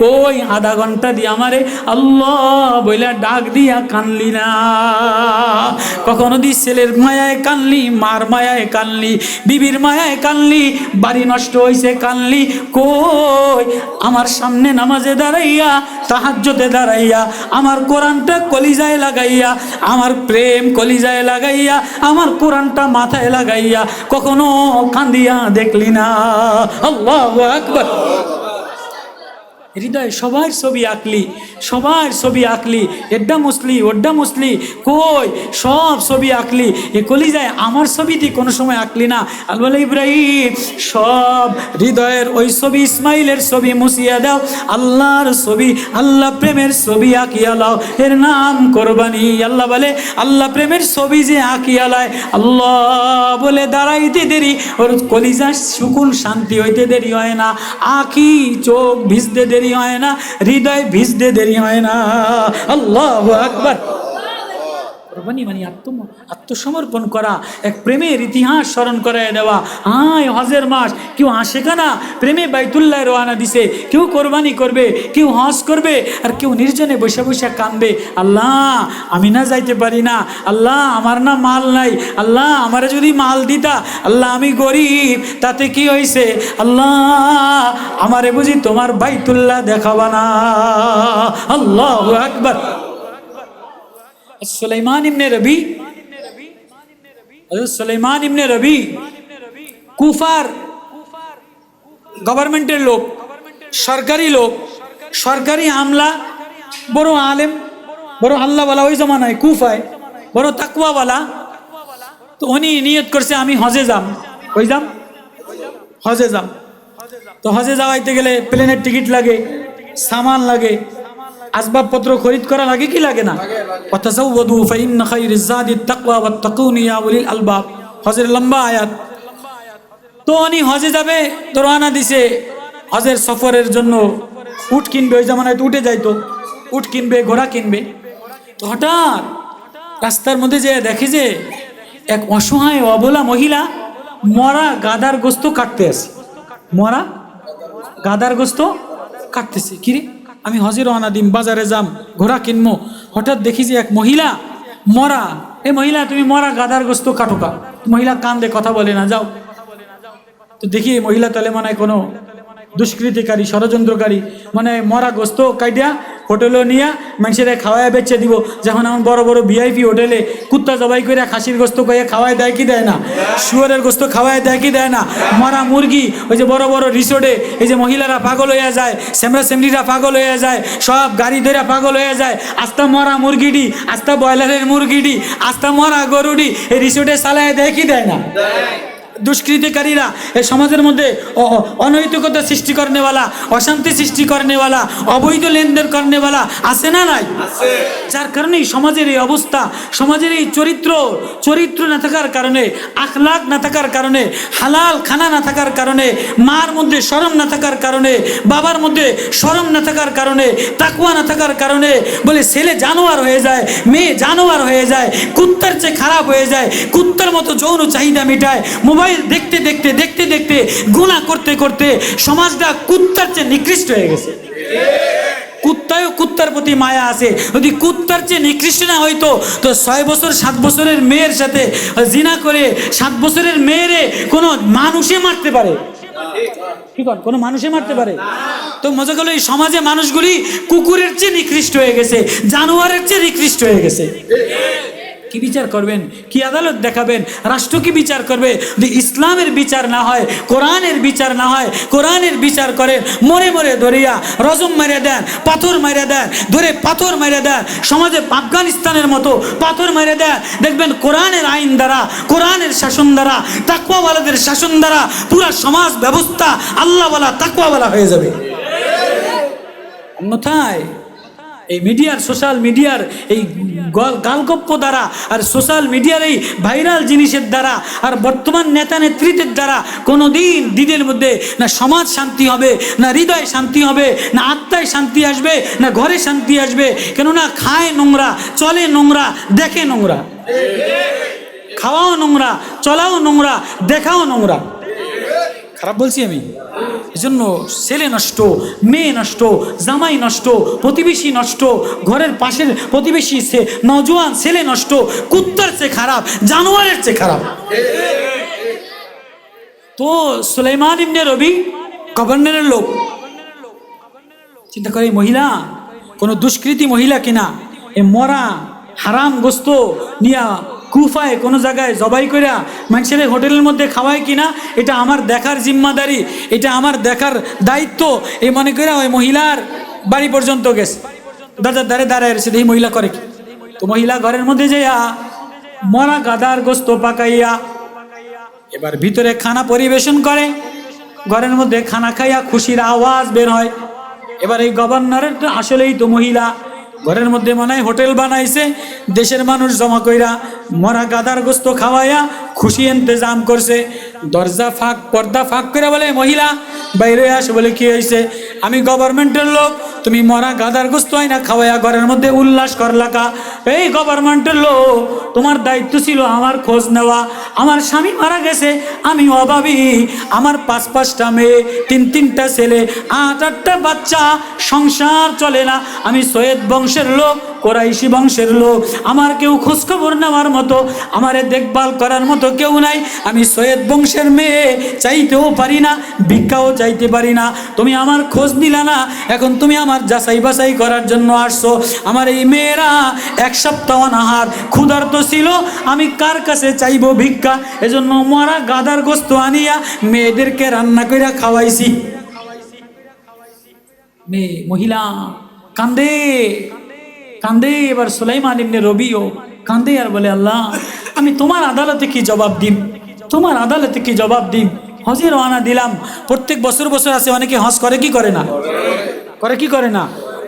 কই আধা ঘন্টা দিয়ে আমারে আল্লাহ বইলা ডাক দিয়া কানলি না? কখনো দি ছেলের মায়ায় কানলি, মার মায়ায় কানলি, বিবির মায়ায় কানলি, বাড়ি নষ্ট হইছে কানলি? কই আমার সামনে নামাজে দাঁড়াইয়া, তাহাজ্জুদে দাঁড়াইয়া, আমার কোরআনটা কলিজায় লাগাইয়া, আমার প্রেম কলিজায় লাগাইয়া, আমার কোরআনটা মাথায় লাগাইয়া কখনো কান্দিয়া দেখলি না? আল্লাহু আকবার। হৃদয় সবার ছবি আঁকলি, সবার ছবি আঁকলি, এড্ডা মুসলি ওড্ডা মুসলি, কই সব ছবি আঁকলি, এ কলিজায় আমার ছবিটি কোনো সময় আঁকলি না? আল্লাহ ইব্রাহিম সব হৃদয়ের ওই ছবি, ইসমাইলের ছবি মুছিয়া দাও, আল্লাহর ছবি, আল্লাহ প্রেমের ছবি আঁকিয়া লাও, এর নাম কোরবানি। আল্লাহ বলে আল্লাহ প্রেমের ছবি যে আঁকিয়া লায়, আল্লাহ বলে দাঁড়াইতে দেরি, ওর কলিজার সুকুন শান্তি হইতে দেরি হয় না, আঁখি চোখ ভিজতে দেরি হয় না, হৃদয় ভিজতে দেরি হয় না। আল্লাহু আকবার। কোরবানি মানে আত্মসমর্পণ করা, এক প্রেমের ইতিহাস স্মরণ করায় দেওয়া। হ্যাঁ হজের মাস, কেউ আসে কানা প্রেমে বাইতুল্লাহ রওনা দিছে, কেউ কোরবানি করবে, কেউ হজ করবে, আর কেউ নির্জনে বসে বসে কাঁদবে, আল্লাহ আমি না যাইতে পারি না, আল্লাহ আমার না মাল নাই, আল্লাহ আমারে যদি মাল দিতা, আল্লাহ আমি গরিব, তাতে কি হয়েছে, আল্লাহ আমারে বুঝি তোমার বাইতুল্লাহ দেখাবা না? আল্লাহু আকবার। সুলাইমান ইবনে রবি, সুলাইমান ইবনে রবি কুফার গভর্নমেন্টের লোক, সরকারি লোক, সরকারি আমলা, বড় আলেম, বড় আল্লাহওয়ালা ওই জমানায় কুফায়, বড় তাকওয়াওয়ালা। তো উনি নিয়ত করছে আমি হজে যাম, ওই যাম হজে যাম। তো হজে যাওয়াইতে গেলে প্লেনের টিকিট লাগে, সামান লাগে, আসবাবপত্র খরিদ করা লাগে কি লাগে না? ওয়াতাযাওয়াদু ফাইন্না খায়রাজ যাদিত তাকওয়া ওয়াত্তাকুনি ইয়া উলিল আলবাব, হজের লম্বা আয়াত। তো উনি হজে যাবে, তো রওনা দিছে হজের সফরের জন্য। উট কিনবে, ওই জামানায় তো উঠে যাইতো, উট কিনবে, ঘোড়া কিনবে। তো হঠাৎ রাস্তার মধ্যে যে দেখে যে এক অসহায় অবলা মহিলা মরা গাদার গোস্ত কাটতে আসে, মরা গাদার গোস্ত কাটতেছে। কিরে, আমি হজে রওনা দিম, বাজারে যাম, ঘোড়া কিনবো, হঠাৎ দেখি যে এক মহিলা মরা। এ মহিলা, তুমি মরা গাদার গোস্ত কাটো কা? মহিলা কান্দে, কথা বলে না, যাও। তো দেখি মহিলা তাহলে মনে হয় কোনো দুষ্কৃতিকারী, ষড়যন্ত্রকারী, মানে মরা গোস্ত কাইডিয়া হোটেলে নিয়ে মানুষের খাওয়ায় বেচে দিব। যখন এমন বড় বড় ভিআইপি হোটেলে কুত্তা জবাই করে খাসির গোস্ত কয়ে খাওয়ায় দেয় কি দেয় না, শুয়োরের গোস্ত খাওয়ায় দেয় কি দেয় না, মরা মুরগি, ওই যে বড় বড় রিসোর্টে এই যে মহিলারা পাগল হয়ে যায়, সেমরা সেমরিরা পাগল হয়ে যায়, সব গাড়ি ধরে পাগল হয়ে যায়, আস্তা মরা মুরগিটি, আস্তা ব্রয়লারের মুরগিটি, আস্তা মরা গরুটি এই রিসোর্টে চালায় দেয় কি দেয় না। দুষ্কৃতিকারীরা এই সমাজের মধ্যে অনৈতিকতা সৃষ্টি করনেওয়ালা, অশান্তি সৃষ্টি করনেওয়ালা, অবৈধ লেনদেন করনেওয়ালা আছে না নাই? যার কারণেই সমাজের এই অবস্থা, সমাজের এই চরিত্র না থাকার কারণে, আখলাক না থাকার কারণে, হালাল খানা না থাকার কারণে, মার মধ্যে শরম না থাকার কারণে, বাবার মধ্যে শরম না থাকার কারণে, তাকওয়া না থাকার কারণে বলে ছেলে জানোয়ার হয়ে যায়, মেয়ে জানোয়ার হয়ে যায়, কুত্তার চেয়ে খারাপ হয়ে যায়, কুত্তার মতো যৌন চাহিদা মেটায়, মোবাইল দেখতে দেখতে দেখতে দেখতে গুনাহ করতে করতে সমাজটা কুত্তার চেয়ে নিকৃষ্ট হয়ে গেছে। কুত্তায়ও কুত্তার প্রতি মায়া আছে। যদি কুত্তার চেয়ে নিকৃষ্ট না হইতো তো 6 বছর 7 বছরের মেয়ের সাথে জিনা করে 7 বছরের মেয়েরে কোনো মানুষে মারতে পারে? কি কর, কোনো মানুষে মারতে পারে? তো মজা গেল এই সমাজে মানুষগুলি কুকুরের চেয়ে নিকৃষ্ট হয়ে গেছে, জানোয়ারের চেয়ে নিকৃষ্ট হয়ে গেছে। কি বিচার করবেন? কি আদালত দেখাবেন? রাষ্ট্র কি বিচার করবে? যদি ইসলামের বিচার না হয়, কোরআনের বিচার না হয়, কোরআনের বিচার করেন, মরে মরে ধরিয়া রজম মেরে দেন, পাথর মেরে দেন, ধরে পাথর মেরে দেন, সমাজে আফগানিস্তানের মতো পাথর মেরে দেন, দেখবেন কোরআনের আইন দ্বারা, কোরআনের শাসন দ্বারা, তাকওয়াওয়ালাদের শাসন দ্বারা পুরা সমাজ ব্যবস্থা আল্লাহওয়ালা তাকওয়াওয়ালা হয়ে যাবে। অন্যথায় এই মিডিয়ার, সোশ্যাল মিডিয়ার এই গালগপ্প দ্বারা আর সোশ্যাল মিডিয়ার এই ভাইরাল জিনিসের দ্বারা আর বর্তমান নেতা নেতৃত্বের দ্বারা কোনো দিনের মধ্যে না সমাজ শান্তি হবে, না হৃদয় শান্তি হবে, না আত্মায় শান্তি আসবে, না ঘরে শান্তি আসবে। কেননা খায় নোংরা, চলে নোংরা, দেখে নোংরা, খাওয়াও নোংরা, চলাও নোংরা, দেখাও নোংরা। খারাপ বলছি আমি? এজন্য ছেলে নষ্ট, মেয়ে নষ্ট, জামাই নষ্ট, প্রতিবেশী নষ্ট, ঘরের পাশের প্রতিবেশী নওজোয়ান ছেলে নষ্ট, কুত্তার চেয়ে খারাপ, জানোয়ারের চেয়ে খারাপ। তো সুলাইমান ইবনে রবি গভর্নরের লোক চিন্তা করে, এই মহিলা কোনো দুষ্কৃতী মহিলা কিনা, এ মরা হারাম গোস্ত নিয়া কুফায় কোনো জায়গায় জবাই করিয়া মানুষের হোটেলের মধ্যে খাওয়ায় কিনা, এটা আমার দেখার জিম্মাদারি, এটা আমার দেখার দায়িত্ব। এই মনে করে ওই মহিলার বাড়ি পর্যন্ত গেছে, দরজার ধারে দাঁড়ায় রয়েছে, এই মহিলা করে কি? তো মহিলা ঘরের মধ্যে যাইয়া মরা গাদার গোস্ত পাকাইয়া এবার ভিতরে খানা পরিবেশন করে, ঘরের মধ্যে খানা খাইয়া খুশির আওয়াজ বের হয়। এবার এই গভর্নরের তো আসলেই তো মহিলা ঘরের মধ্যে মনে হয় হোটেল বানাইছে, দেশের মানুষ জমা কইরা মরা গাদার গোস্ত খাওয়াইয়া খুশি ইন্তজাম করছে। দরজা ফাঁক, পর্দা ফাঁক করে বলে, মহিলা বাইরে আসে। বলে, কি হয়েছে? আমি গভর্নমেন্টের লোক, তুমি মরা গাদার গোস্ত হয় না খাওয়াইয়া ঘরের মধ্যে উল্লাস করলাকা। এই গভর্নমেন্টের লোক, তোমার দায়িত্ব ছিল আমার খোঁজ নেওয়া। আমার স্বামী মারা গেছে, আমি অভাবী, আমার 5-5টা মেয়ে, 3-3টা ছেলে, 8-8টা বাচ্চা, সংসার চলে না। আমি সৈয়দ বংশের লোক, কোরাইশি বংশের লোক, আমার কেউ খোঁজখবর নেওয়ার মতো, আমারে দেখভাল করার মতো কেউ নাই। আমি সৈয়দ বংশের মেয়ে, চাইতেও পারি না, ভিক্ষাও চাইতে পারি না। তুমি আমার খোঁজ নিলা না, এখন তুমি আমার যাচাই বাছাই করার জন্য আসছো। আমার এই মেয়েরা 1 সপ্তাহ অনাহার ক্ষুধার্ত ছিল, আমি কার কাছে চাইবো ভিক্ষা? এজন্য মরা গাদার গোস্ত আনিয়া মেয়েদেরকে রান্না করে খাওয়াইছি। মেয়ে মহিলা কান্দে কান্দে। এবার সুলাইমান ইবনে রবিও কান্দে আর বলে, আল্লাহ, আমি তোমার আদালতে কি জবাব দিম? তোমার আদালতে কি জবাব দিম? হজে রওনা দিলাম, প্রত্যেক বছর আছে, অনেকে হজ করে কি করে না? করে কি করে না?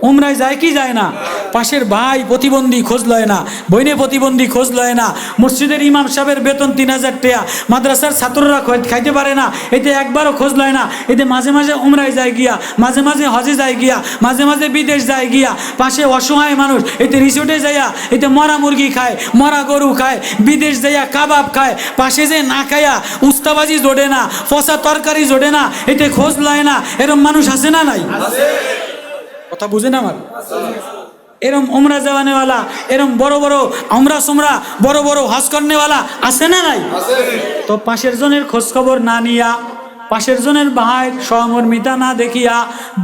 উমরায় যায় কি যায় না? পাশের ভাই প্রতিবন্ধী খোঁজ লয় না, বইনে প্রতিবন্ধী খোঁজ লয় না, মসজিদের ইমাম সাহেবের বেতন 3000 টাকা, মাদ্রাসার ছাত্ররা খাইতে পারে না, এতে একবারও খোঁজ লয় না, এতে মাঝে মাঝে উমরায় যায় গিয়া, মাঝে মাঝে হজে যায় গিয়া, মাঝে মাঝে বিদেশ যায় গিয়া, পাশে অসহায় মানুষ এতে রিসোর্টে যাইয়া এতে মরা মুরগি খায়, মরা গরু খায়, বিদেশ যাইয়া কাবাব খায়, পাশে যে না খাইয়া উস্তাবাজি জোড়ে না, ফসা তরকারি জোড়ে না, এতে খোঁজ লয় না, এরম মানুষ আছে না নাই? কথা বুঝেন আমার? এরম উমরা যাওয়ানেওয়ালা, এরম বড় বড় আমরা সোমরা বড় বড় হজ করনেওয়ালা আছে না নাই? তো পাশের জনের খোঁজ খবর না নিয়া, পাশের জনের ভাই সহমর্মিতা না দেখিয়া,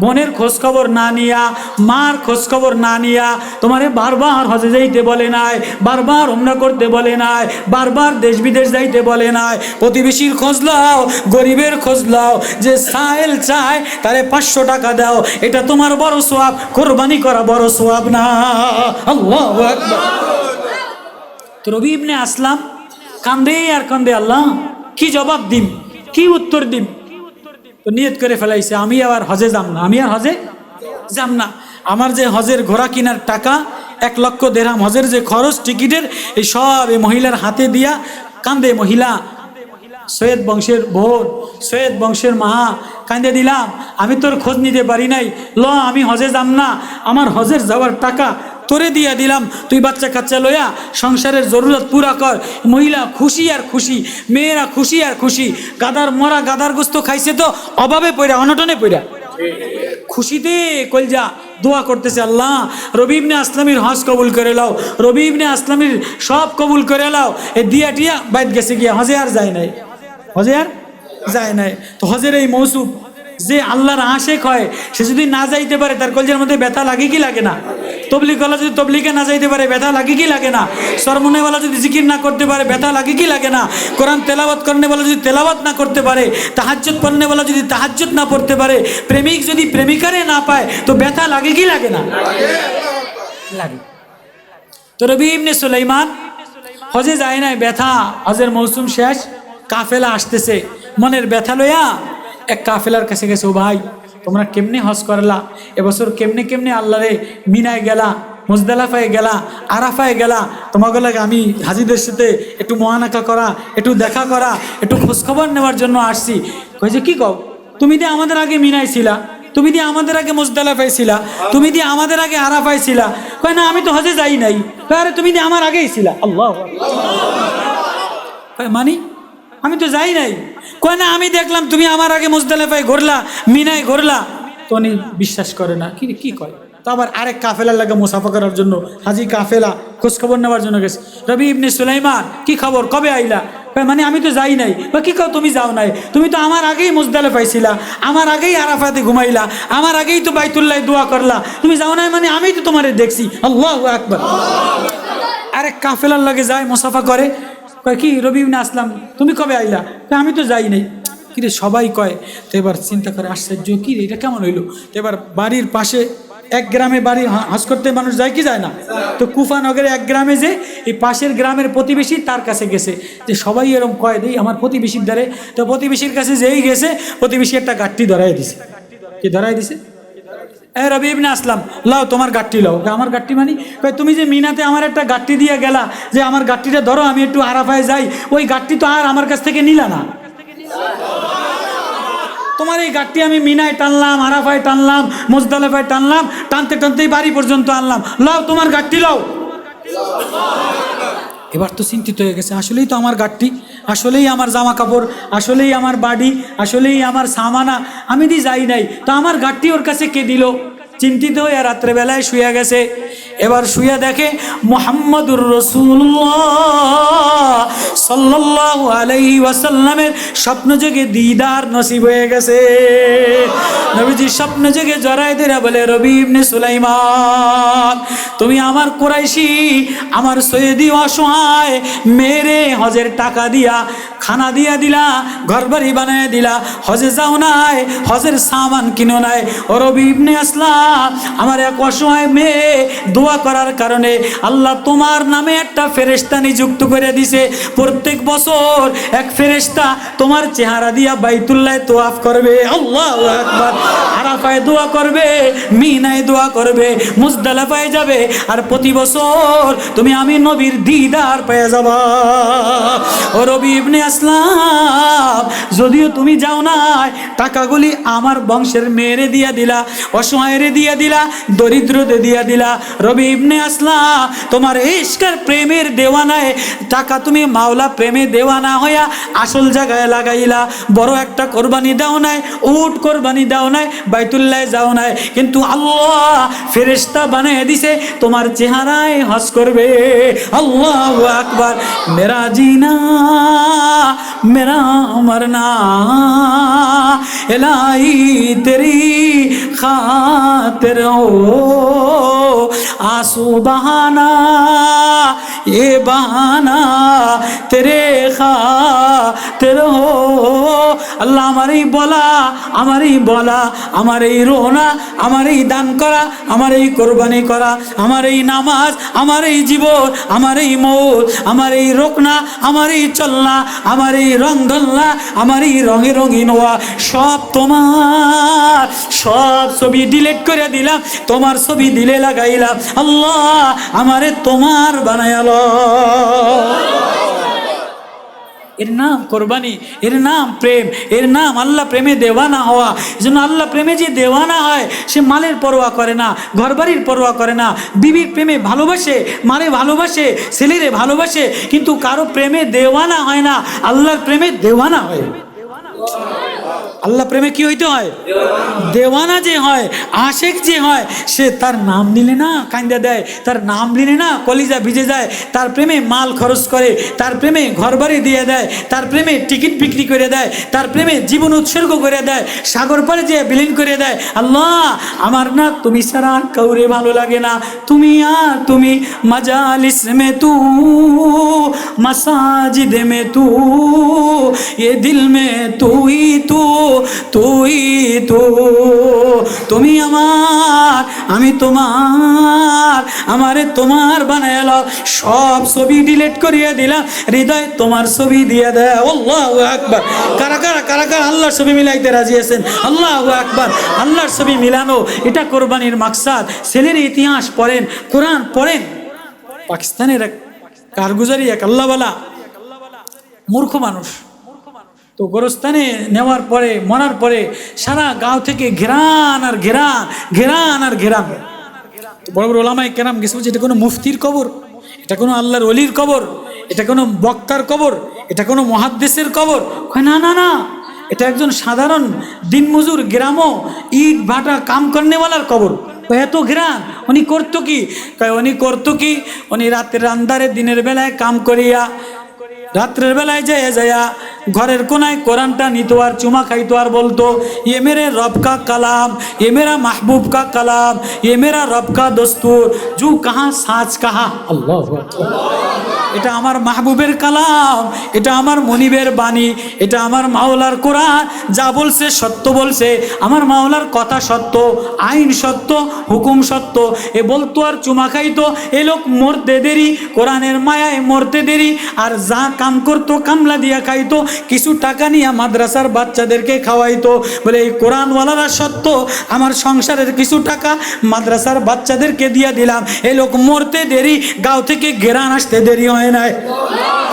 বোনের খোঁজ খবর না নিয়া, মার খোঁজ খবর না নিয়া, তোমারে বারবার হজে যাইতে বলে নাই, বারবার উমরা করতে বলে নাই, বারবার দেশ বিদেশ যাইতে বলে নাই। প্রতিবেশীর খোঁজ লাও, গরিবের খোঁজ লাও, যে সাইল চায় তারে 500 টাকা দাও, এটা তোমার বড় সওয়াব, কোরবানি করা বড় সওয়াব না? আল্লাহু আকবার। তো রবি ইবনে আসলাম কান্দে আর কান্দে, আল্লাহ কি জবাব দিম, কি উত্তর দিম? তো নিয়ত করে ফেলাইছে, আমি আর হজে যাম না, আমি আর হজে যাম না। আমার যে হজের ঘোড়া কেনার টাকা 1 লক্ষ দেরহাম, হজের যে খরচ টিকিটের, এই সব এই মহিলার হাতে দিয়া কান্দে মহিলা, সৈয়দ বংশের বোন, সৈয়দ বংশের মা, কান্দে দিলাম, আমি তোর খোঁজ নিতে পারি নাই, আমি হজে যাম না, আমার হজের যাওয়ার টাকা তোরে দিয়া দিলাম, তুই বাচ্চা কাচ্চা লইয়া সংসারের জরুরত পুরা কর। মহিলা খুশি আর খুশি, মেয়েরা খুশি আর খুশি। গাদার মরা গাদার গোস্ত খাইছে তো অভাবে পড়া, অনটনে পড়া, খুশিতে কলজা দোয়া করতেছে, আল্লাহ রবি ইবনে আসলামের হজ কবুল করে লাও, রবি ইবনে আসলামের সব কবুল করে লাও। এ দিয়া টিয়া বাইত গেছে গিয়া, হজে আর যায় নাই, হজে আর যায় নাই। তো হজের এই মৌসুম, যে আল্লাহর আশেক হয়, সে যদি না যাইতে পারে তার কলজের মধ্যে ব্যথা লাগে কি লাগে না? তবলিগওয়ালা যদি তবলিগে না যাইতে পারে ব্যথা লাগে কি লাগে না? সরমনেওয়ালা যদি জিকির না করতে পারে ব্যথা লাগে কি লাগে না? কোরআন তেলাওয়াত করনেওয়ালা যদি তেলাওয়াত না করতে পারে, তাহাজ্জুদ পড়নেওয়ালা যদি তাহাজ্জুদ না পড়তে পারে, প্রেমিক যদি প্রেমিকারে না পায়, তো ব্যথা লাগে কি লাগে না? লাগে। তো রবি ইবনে সুলাইমান হজে যায় নাই, ব্যথা, হজের মৌসুম শেষ, কাফেলা আসতেছে, মনের ব্যথা লইয়া এক কাফেলার কাছে গেছে, ও ভাই তোমরা কেমনে হজ করলা, এবছর কেমনে কেমনে আল্লাহরে মিনায় গেলা, মুজদালিফায় গেলা, আরাফায় গেলা, তোমাকে লাগে আমি হাজিদের সাথে একটু মোয়ানাকা করা, একটু দেখা করা, একটু খোঁজখবর নেওয়ার জন্য আসছি। কইছে কি কও, তুমি দিয়ে আমাদের আগে মিনায় ছিলা, তুমি দিয়ে আমাদের আগে মুজদালিফায় ছিলা, তুমি দিয়ে আমাদের আগে আরাফায় ছিলা। কয় না আমি তো হজে যাই নাই। আরে তুমি দিয়ে আমার আগেই ছিলা। আল্লাহ মানি আমি তো যাই নাই। কয় না আমি দেখলাম তুমি আমার আগে মুজদালিফায় ঘুরলা, মিনায় ঘুরলা। তো উনি বিশ্বাস করে না, কি কয়। তো আবার আরেক কাফেলার লাগে মুসাফা করার জন্য, হাজি কাফেলা খোঁজখবর নেওয়ার জন্য গেছে। রবি ইবনে সুলাইমান কি খবর, কবে আইলা? মানে আমি তো যাই নাই। বা কি কও তুমি যাও নাই, তুমি তো আমার আগেই মুজদালিফায় ছিলা, আমার আগেই আরাফাতে ঘুমাইলা, আমার আগেই তো বাইতুল্লাহ দোয়া করলা, তুমি যাও নাই মানে আমি তো তোমারে দেখছি। আল্লাহু আকবার। আরেক কাফেলার লাগে যায় মুসাফা করে, কয় কি রবি ইবনে আসলাম তুমি কবে আইলা? আমি তো যাই নাই। কিরে সবাই কয়। তো এবার চিন্তা করে আশ্চর্য, কি রে এটা কেমন হইলো? তো এবার বাড়ির পাশে এক গ্রামে বাড়ি হজ করতে মানুষ যায় কি যায় না? তো কুফানগরে এক গ্রামে যে এই পাশের গ্রামের প্রতিবেশী তার কাছে গেছে, যে সবাই এরকম কয় দেই আমার প্রতিবেশীর দ্বারে। তো প্রতিবেশীর কাছে যেই গেছে, প্রতিবেশী একটা গাঠটি ধরাই দিছে। কি ধরাই দিছে? রবি ইবনে আসলাম লাও তোমার গাঠটি লাও। আমার গাঠটি মানে? তুমি যে মিনাতে আমার একটা গাঠটি দিয়ে গেলা, যে আমার গাঠটিটা ধরো আমি একটু আরাফায় যাই, ওই গাঠটি তো আর আমার কাছ থেকে নিলা না। তোমার এই গাঠটি আমি মিনায় টানলাম, আরাফায় টানলাম, মুজদালিফায় টানলাম, টানতে টানতেই বাড়ি পর্যন্ত আনলাম, লাও তোমার গাঠটি লাও। এবার তো চিন্তিত হয়ে গেছে, আসলেই তো আমার গাঠটি, আসলেই আমার জামা কাপড়, আসলেই আমার বাড়ি, আসলেই আমার সামানা, আমি দি যাই নাই, তো আমার গাঠটি ওর কাছে কে দিল? চিন্তিত হয়ে রাত্রেবেলায় শুয়ে গেছে। এবার শুয়ে দেখে মুহাম্মদুর রাসূলুল্লাহ সাল্লাল্লাহু আলাইহি ওয়াসাল্লামের স্বপ্ন যোগে দিদার নসিব হয়ে গেছে। নবীজি স্বপ্ন যোগে জড়ায় ধরে বলে, রবি ইবনে সুলাইমান তুমি আমার কুরাইশি, আমার সৈয়দি অসহায় মেরে হজের টাকা দিয়া খানা দিয়া দিলা, ঘর বাড়ি বানায় দিলা, হজে যাও নাই, হজের সামান কিনো নাই। ও রবি ইবনে আসলাম, আমার এক অসহায় মেয়ে দোয়া করার কারণে আল্লাহ তোমার নামে একটা ফেরেশতা নিযুক্ত করে দিছে। প্রত্যেক বছর এক ফেরেশতা তোমার চেহারা দিয়া বাইতুল্লাহ তোয়াফ করবে। আল্লাহু আকবার। আরাফায় দোয়া করবে, মিনায় দোয়া করবে, মুজদালিফায় যাবে, আর প্রতি বছর তুমি আমি নবীর দিদার পেয়ে যাবা। ও রবি ইবনে আসলাম, যদিও তুমি যাও নাই, টাকাগুলি আমার বংশের মেয়েরে দিয়া দিলা, অসহায়রে দিয়া দিলা, দরিদ্রতে দিয়া দিলা। রবি ইবনে আসলাম, তোমার ইশকের প্রেমের দেওয়ানায় টাকা তুমি মাওলা প্রেমে দেওয়ানা হইয়া আসল জায়গায় লাগাইলা। বড় একটা কোরবানি দাও নাই, উট কোরবানি দাও নাই, বাইতুল্লাহ যাও নাই, কিন্তু আল্লাহ ফেরেশতা বানিয়ে দিছে তোমার চেহারায় হজ করবে। আল্লাহু আকবার। মেরা জিনা मेरा मरना इलाही तेरी खातिर हो, आंसू बहाना ये बहाना तेरे खातिर हो। আল্লাহ আমারই বলা, আমারই বলা, আমারই রোনা, আমারই দান করা, আমারই কোরবানি করা, আমারই নামাজ, আমারই জীবন, আমারই মৌত, আমারই রোকনা, আমারই চলনা, আমারই রং ধলনা, আমারই রঙে রঙিন হওয়া, সব তোমার। সব ছবি ডিলিট করে দিলাম, তোমার ছবি দিলে লাগাইলাম। আল্লাহ আমারে তোমার বানায়ালো। এর নাম কোরবানি, এর নাম প্রেম, এর নাম আল্লাহ প্রেমে দেওয়ানা হওয়া। যেন আল্লাহ প্রেমে যে দেওয়ানা হয়, সে মালের পরোয়া করে না, ঘরবাড়ির পরোয়া করে না, বিবির প্রেমে ভালোবাসে, মারে ভালোবাসে, ছেলেরে ভালোবাসে, কিন্তু কারো প্রেমে দেওয়ানা হয় না, আল্লাহর প্রেমে দেওয়ানা হয়। আল্লাহ প্রেমে কি হইতে হয়? দেওয়ানা যে হয়, আশেক যে হয়, সে তার নাম নিলে না কান্দা দেয়, তার নাম নিলে না কলিজা ভিজে যায়, তার প্রেমে মাল খরচ করে, তার প্রেমে ঘরবাড়ি দিয়ে দেয়, তার প্রেমে টিকিট বিক্রি করে দেয়, তার প্রেমে জীবন উৎসর্গ করে দেয়, সাগর পাড়ে যে বিলীন করে দেয়। আল্লাহ আমার না তুমি ছাড়া আর কাউরে ভালো লাগে না, তুমি আর তুমি। মজালিস মে তু, মসাজিদ মে তু, ये दिल में तू ही तू, तू ही तू। তুমি আমার, আমি তোমার, আমারে তোমার বানাইলো। সব ছবি ডিলিট করিয়ে দিলাম, হৃদয় তোমার ছবি দিয়ে দেয়। আল্লাহু আকবার। কারা কারা কারা কারা আল্লাহর ছবি মিলাইতে রাজি আছেন? আল্লাহু আকবার। আল্লাহর ছবি মিলানো এটা কোরবানির মাকসাদ। ছেলের ইতিহাস পড়েন, কোরআন পড়েন। পাকিস্তানের এক কারগুজারি, এক আল্লাহওয়ালা মূর্খ মানুষ, তো গোরস্থানে নেওয়ার পরে, মরার পরে সারা গাঁও থেকে ঘেরান আর ঘেরান, ঘেরান আর ঘেরান। বড় বড় ওলামায়ে কেরাম গেছে, এটা কোনো মুফতির কবর, এটা কোনো আল্লাহর ওলির কবর, এটা কোনো বক্তার কবর, এটা কোনো মুহাদ্দিসের কবর? না না না, এটা একজন সাধারণ দিনমজুর গ্রামও ইট ভাটা কাম করনেওয়ালার কবর। এত ঘেরান, উনি করতো কি? উনি করতো কি? উনি রাতের আন্ধারে দিনের বেলায় কাম করিয়া, রাত্রের বেলায় যায় যায়া ঘরের কোনায় কোরআনটা নিত আর চুমা খাইতো আর বলতো, ये मेरे रब का कलाम, ये मेरा महबूब का कलाम, ये मेरा रब का दस्तूर, जो कहाँ साच कहा। अल्लाह এটা আমার মাহবুবের কালাম, এটা আমার মনিবের বাণী, এটা আমার মাওলার কোরআন। যা বলছে সত্য বলছে, আমার মাওলার কথা সত্য, আইন সত্য, হুকুম সত্য। এ বলতো আর চুমা খাইতো। এ লোক মরতে দেরি, কোরআনের মায়ায় মরতে দেরি, আর যা কাম করতো কামলা দিয়া খাইতো, কিছু টাকা নিয়ে মাদ্রাসার বাচ্চাদেরকে খাওয়াইতো। বলে এই কোরআনওয়ালারা সত্য, আমার সংসারের কিছু টাকা মাদ্রাসার বাচ্চাদেরকে দিয়া দিলাম। এ লোক মরতে দেরি, গাঁও থেকে ঘেরান আসতে দেরি হয় নাই,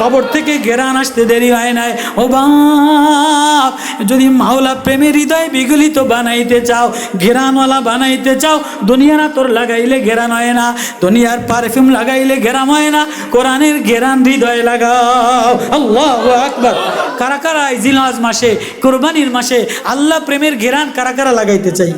কবর থেকে ঘেরান আসতে দেরি হয় নাই। ও বাপ, যদি মাওলা প্রেমের হৃদয় বিগলিত বানাইতে চাও, ঘেরানওয়ালা বানাইতে চাও, দুনিয়া না তোর লাগাইলে ঘেরান হয় না, দুনিয়ার পারফিউম লাগাইলে ঘেরাম হয় না, কোরআনের ঘেরান হৃদয়ে লাগাও। আল্লাহু আকবার। কারা কারা জিলহজ মাসে, কোরবানির মাসে আল্লাহ প্রেমের ঘেরান কারা কারা লাগাইতে চাই?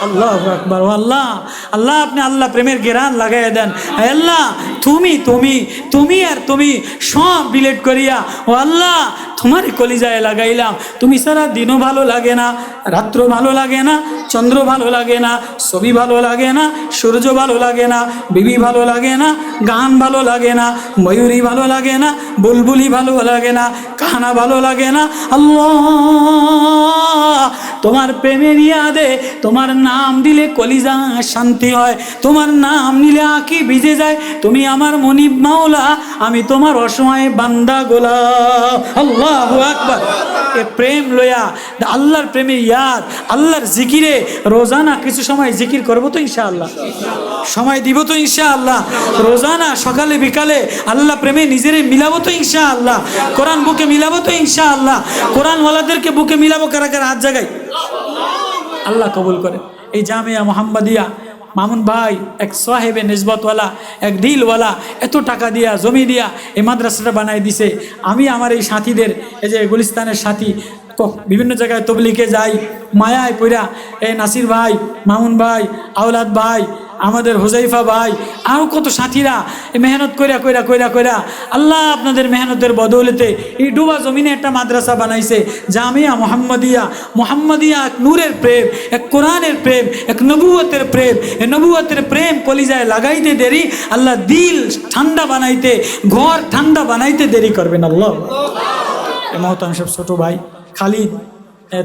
আল্লাহু আকবার। ও আল্লাহ, আল্লাহ আপনি আল্লাহ প্রেমের গেরান লাগাইয়া দেন। আল্লাহ তুমি তুমি তুমি আর তুমি সব ডিলেট করিয়া ও আল্লাহ তোমার কলিজায় লাগাইলাম। তুমি সারা দিনও ভালো লাগে না, রাত্র ভালো লাগে না, চন্দ্র ভালো লাগে না, ছবি ভালো লাগে না, সূর্য ভালো লাগে না, বিবি ভালো লাগে না, গান ভালো লাগে না, ময়ূরী ভালো লাগে না, বুলবুলি ভালো লাগে না, কানা ভালো লাগে না। আল্লাহ তোমার প্রেমের ইয়াদে তোমার নাম দিলে কলিজা শান্তি হয়, তোমার নাম নিলে আঁখি ভিজে যায়। তুমি আমার মনিব মাওলা, আমি তোমার অসময়ে বান্দা গোলাম। আল্লাহু আকবার। এ প্রেম লইয়া আল্লাহর প্রেমে ইয়াদ, আল্লাহর জিকিরে রোজানা কিছু সময় জিকির করবো তো ইনশাআল্লাহ, সময় দিব তো ইনশাআল্লাহ। রোজানা সকালে বিকালে আল্লাহ প্রেমে নিজেরে মিলাবো তো ইনশাআল্লাহ, কোরআন বুকে মিলাবো তো ইনশাআল্লাহ। কোরআনওয়ালাদেরকে বুকে মিলাবো, কারা কারা হাত জায়গায়। আল্লাহ কবুল করে। এই জামিয়া মোহাম্মদিয়া মামুন ভাই এক সাহেবে নিসবতওয়ালা, এক দিলওয়ালা, এত টাকা দিয়া জমি দিয়া এই মাদ্রাসাটা বানাই দিছে। আমি আমার এই সাথীদের, এই যে গুলিস্তানের সাথী, বিভিন্ন জায়গায় তবলিগে যাই, মায়ায় পইরা এই নাসির ভাই, মামুন ভাই, আওলাদ ভাই, আমাদের হুজাইফা ভাই, আরও কত সাথীরা মেহনত কইরা কইরা কইরা কইরা আল্লাহ আপনাদের মেহনতের বদৌলতে এই ডুবা জমিনে একটা মাদ্রাসা বানাইছে জামিয়া মোহাম্মদিয়া। মোহাম্মদিয়া এক নূরের প্রেম, এক কোরআনের প্রেম, এক নবুয়তের প্রেম। এই নবুয়তের প্রেম কলিজায় লাগাইতে দেরি, আল্লাহ দিল ঠান্ডা বানাইতে, ঘর ঠান্ডা বানাইতে দেরি করবেন আল্লাহ। এই মহতারাম সব ছোটো ভাই খালিদ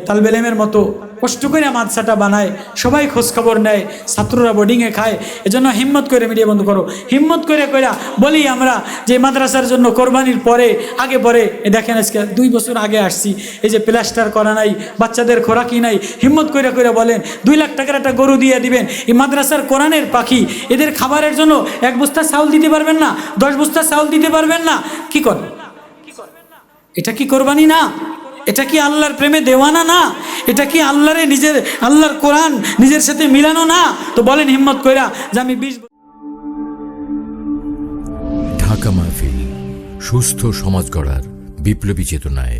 তালবেলেমের মতো কষ্ট করে মাদ্রাসাটা বানায়, সবাই খোঁজখবর নেয়, ছাত্ররা বোর্ডিংয়ে খায়। এজন্য হিম্মত করে, মিডিয়া বন্ধ করো, হিম্মত করে কইরা বলি আমরা যে মাদ্রাসার জন্য কোরবানির পরে আগে পরে দেখেন আজকে 2 বছর আগে আসছি, এই যে প্লাস্টার করা নাই, বাচ্চাদের খোরাকি নাই, হিম্মত করে কইরা বলেন 2 লাখ টাকার একটা গরু দিয়ে দিবেন। এই মাদ্রাসার কোরআনের পাখি, এদের খাবারের জন্য 1 বস্তা চাউল দিতে পারবেন না, 10 বস্তা চাউল দিতে পারবেন না, কি কর? এটা কি কোরবানি না? এটা কি আল্লাহর প্রেমে দেওয়ানা না? এটা কি আল্লাহরে নিজের, আল্লাহর কোরআন নিজের সাথে মিলানো না? তো বলেন হিম্মত কইরা যে আমি 20। ঢাকা মাহফিল, সুস্থ সমাজ গড়ার বিপ্লবী চেতনায়।